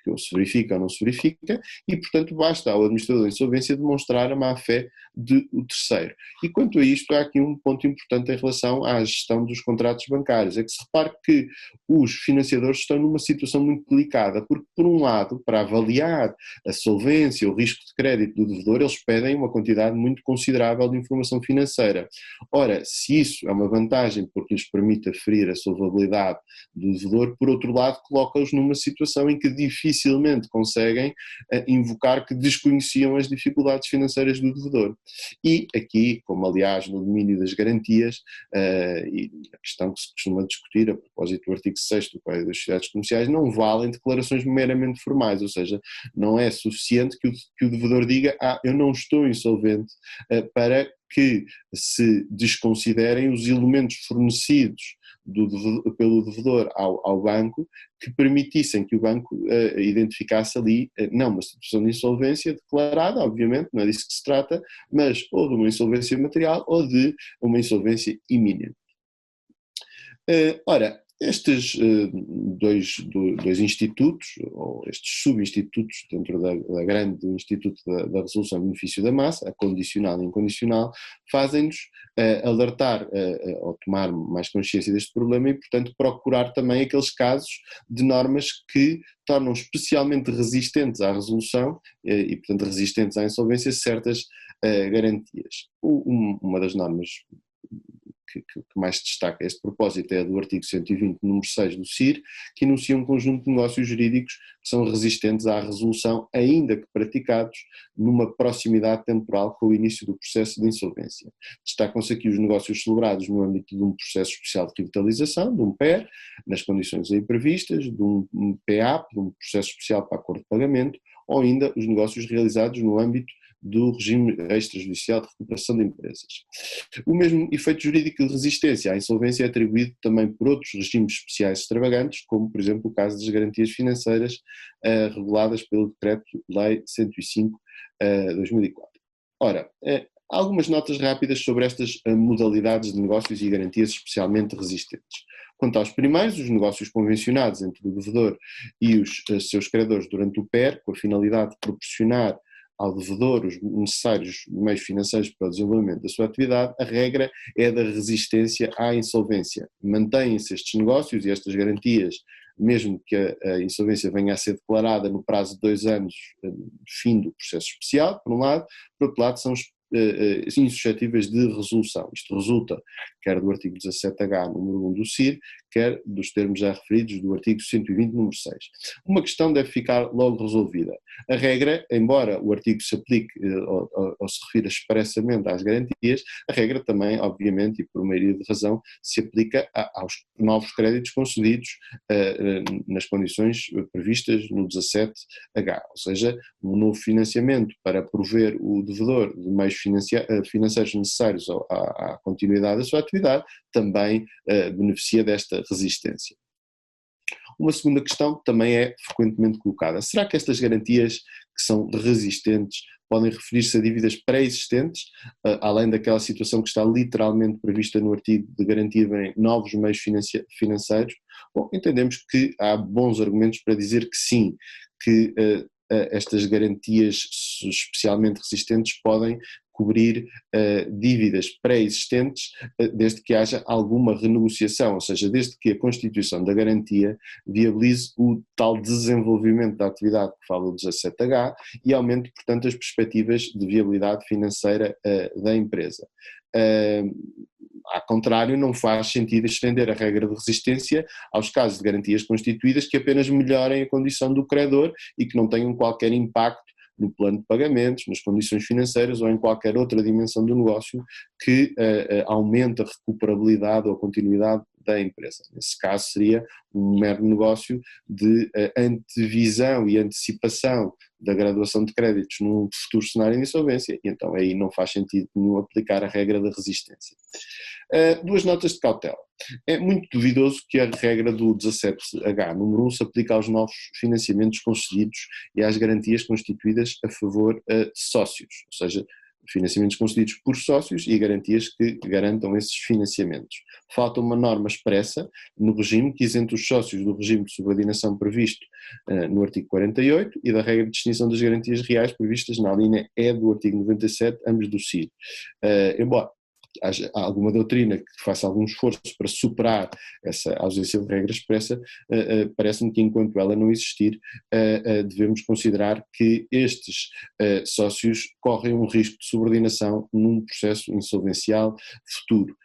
que ou se verifica ou não se verifica, e portanto basta ao administrador de insolvência demonstrar a má-fé do terceiro. E quanto a isto, há aqui um ponto importante em relação à gestão dos contratos bancários, é que se repare que os financiadores estão numa situação muito delicada, porque por um lado, para avaliar a solvência, o risco de crédito do devedor, eles pedem uma quantidade muito considerável de informação financeira. Ora, se isso é uma vantagem porque lhes permite aferir a solvabilidade do devedor, por outro lado, coloca-os numa situação em que dificilmente conseguem invocar que desconheciam as dificuldades financeiras do devedor. E aqui, como aliás no domínio das garantias, e a questão que se costuma discutir a propósito do artigo 6º do Código das Sociedades Comerciais, não valem declarações meramente formais, ou seja, não é suficiente que o devedor diga eu não estou insolvente para que se desconsiderem os elementos fornecidos pelo devedor ao banco que permitissem que o banco identificasse ali, não uma situação de insolvência declarada, obviamente, não é disso que se trata, mas ou de uma insolvência material ou de uma insolvência iminente. Ora, estes dois institutos, ou estes subinstitutos dentro da grande Instituto da Resolução em Benefício da Massa, a condicional e incondicional, fazem-nos alertar ou tomar mais consciência deste problema e, portanto, procurar também aqueles casos de normas que tornam especialmente resistentes à resolução e, portanto, resistentes à insolvência certas garantias. Uma das normas que mais destaca este propósito é a do artigo 120, número 6 do CIR, que enuncia um conjunto de negócios jurídicos que são resistentes à resolução, ainda que praticados numa proximidade temporal com o início do processo de insolvência. Destacam-se aqui os negócios celebrados no âmbito de um processo especial de revitalização, de um PER, nas condições aí previstas, de um PAP, de um processo especial para acordo de pagamento, ou ainda os negócios realizados no âmbito do regime extrajudicial de recuperação de empresas. O mesmo efeito jurídico de resistência à insolvência é atribuído também por outros regimes especiais extravagantes, como por exemplo o caso das garantias financeiras reguladas pelo Decreto-Lei 105/2004. Ora, algumas notas rápidas sobre estas modalidades de negócios e garantias especialmente resistentes. Quanto aos primeiros, os negócios convencionados entre o devedor e os seus credores durante o PER, com a finalidade de proporcionar ao devedor os necessários meios financeiros para o desenvolvimento da sua atividade, a regra é da resistência à insolvência. Mantêm-se estes negócios e estas garantias, mesmo que a insolvência venha a ser declarada no prazo de 2 anos, fim do processo especial, por um lado, por outro lado são insuscetíveis de resolução. Isto resulta quer do artigo 17H, número 1 do CIR, quer dos termos já referidos do artigo 120, número 6. Uma questão deve ficar logo resolvida. A regra, embora o artigo se aplique ou se refira expressamente às garantias, a regra também, obviamente, e por maioria de razão, se aplica aos novos créditos concedidos nas condições previstas no 17H, ou seja, um novo financiamento para prover o devedor de meios financeiros necessários à continuidade da sua atividade, também beneficia desta resistência. Uma segunda questão também é frequentemente colocada. Será que estas garantias que são resistentes podem referir-se a dívidas pré-existentes, além daquela situação que está literalmente prevista no artigo de garantir novos meios financeiros? Bom, entendemos que há bons argumentos para dizer que sim, que estas garantias especialmente resistentes podem cobrir dívidas pré-existentes desde que haja alguma renegociação, ou seja, desde que a constituição da garantia viabilize o tal desenvolvimento da atividade que fala o 17H e aumente, portanto, as perspectivas de viabilidade financeira da empresa. Ao contrário, não faz sentido estender a regra de resistência aos casos de garantias constituídas que apenas melhorem a condição do credor e que não tenham qualquer impacto no plano de pagamentos, nas condições financeiras ou em qualquer outra dimensão do negócio que aumente a recuperabilidade ou a continuidade da empresa. Nesse caso seria um mero negócio de antevisão e antecipação da graduação de créditos num futuro cenário de insolvência e então aí não faz sentido nenhum aplicar a regra da resistência. Duas notas de cautela. É muito duvidoso que a regra do 17H, número 1, se aplique aos novos financiamentos concedidos e às garantias constituídas a favor de sócios, ou seja, financiamentos concedidos por sócios e garantias que garantam esses financiamentos. Falta uma norma expressa no regime que isenta os sócios do regime de subordinação previsto no artigo 48 e da regra de distinção das garantias reais previstas na linha E do artigo 97, ambos do CIR. Embora haja alguma doutrina que faça algum esforço para superar essa ausência de regra expressa, parece-me que enquanto ela não existir, devemos considerar que estes sócios correm um risco de subordinação num processo insolvencial futuro.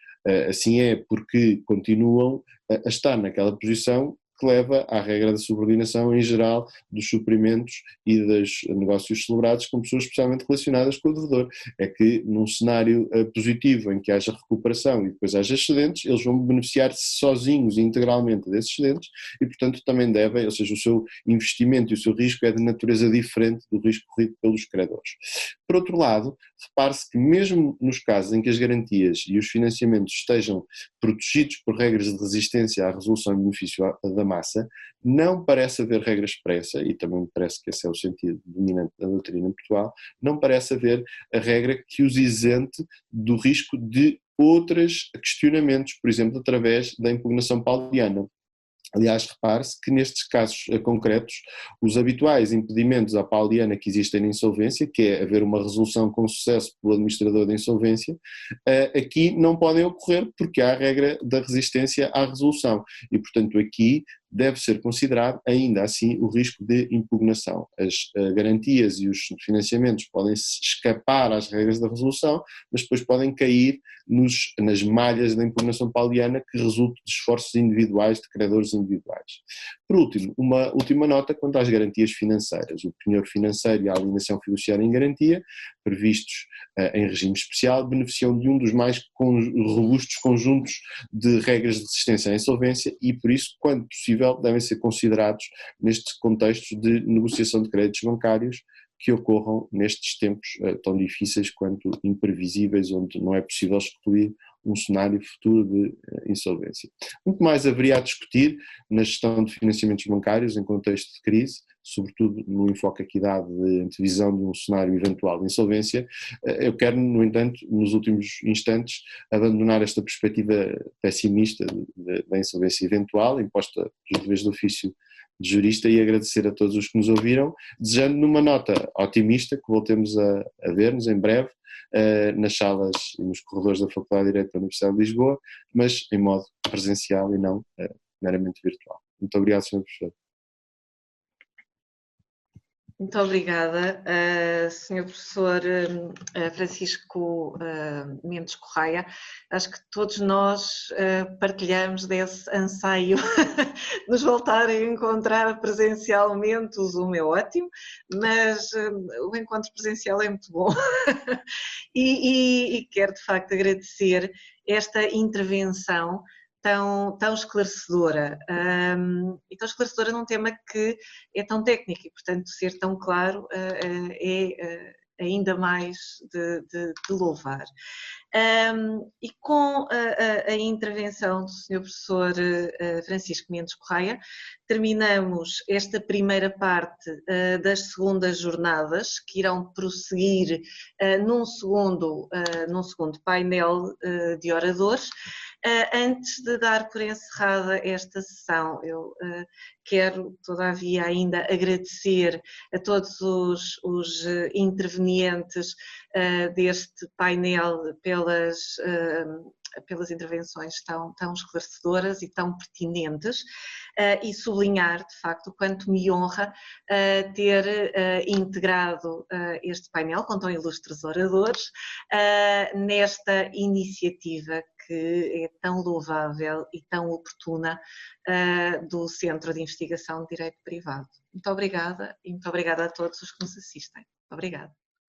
Assim é porque continuam a estar naquela posição que leva à regra da subordinação em geral dos suprimentos e dos negócios celebrados com pessoas especialmente relacionadas com o devedor. É que num cenário positivo em que haja recuperação e depois haja excedentes, eles vão beneficiar-se sozinhos e integralmente desses excedentes e, portanto, também devem, ou seja, o seu investimento e o seu risco é de natureza diferente do risco corrido pelos credores. Por outro lado, repare-se que mesmo nos casos em que as garantias e os financiamentos estejam protegidos por regras de resistência à resolução em benefício da massa, não parece haver regra expressa, e também me parece que esse é o sentido dominante da doutrina em Portugal, não parece haver a regra que os isente do risco de outros questionamentos, por exemplo, através da impugnação pauliana. Aliás, repare-se que nestes casos concretos, os habituais impedimentos à pauliana que existem na insolvência, que é haver uma resolução com sucesso pelo administrador da insolvência, aqui não podem ocorrer porque há a regra da resistência à resolução e, portanto, aqui deve ser considerado ainda assim o risco de impugnação. As garantias e os financiamentos podem escapar às regras da resolução, mas depois podem cair nas malhas da impugnação pauliana que resultam de esforços individuais de credores individuais. Por último, uma última nota quanto às garantias financeiras. O penhor financeiro e a alienação fiduciária em garantia, previstos em regime especial, beneficiam de um dos mais robustos conjuntos de regras de resistência à insolvência e, por isso, quando possível, devem ser considerados nestes contextos de negociação de créditos bancários que ocorram nestes tempos tão difíceis quanto imprevisíveis, onde não é possível excluir um cenário futuro de insolvência. Muito mais haveria a discutir na gestão de financiamentos bancários em contexto de crise, sobretudo no enfoque aqui dado de antevisão de um cenário eventual de insolvência. Eu quero, no entanto, nos últimos instantes, abandonar esta perspectiva pessimista da insolvência eventual, imposta pelos deveres de ofício de jurista, e agradecer a todos os que nos ouviram, desejando numa nota otimista que voltemos a ver-nos em breve nas salas e nos corredores da Faculdade de Direito da Universidade de Lisboa, mas em modo presencial e não meramente virtual. Muito obrigado, Sr. Professor. Muito obrigada, Sr. Professor Francisco Mendes Correia. Acho que todos nós partilhamos desse anseio de nos voltar a encontrar presencialmente. O Zoom é ótimo, mas o encontro presencial é muito bom. E quero, de facto, agradecer esta intervenção tão esclarecedora, e tão esclarecedora num tema que é tão técnico e, portanto, ser tão claro é ainda mais de louvar. E com a intervenção do Sr. Professor Francisco Mendes Correia, terminamos esta primeira parte das segundas jornadas, que irão prosseguir num segundo painel de oradores. Antes de dar por encerrada esta sessão, eu quero, todavia, ainda agradecer a todos os intervenientes deste painel pelas intervenções tão esclarecedoras e tão pertinentes, e sublinhar, de facto, o quanto me honra ter integrado este painel com tão ilustres oradores nesta iniciativa que é tão louvável e tão oportuna do Centro de Investigação de Direito Privado. Muito obrigada e muito obrigada a todos os que nos assistem. Obrigada.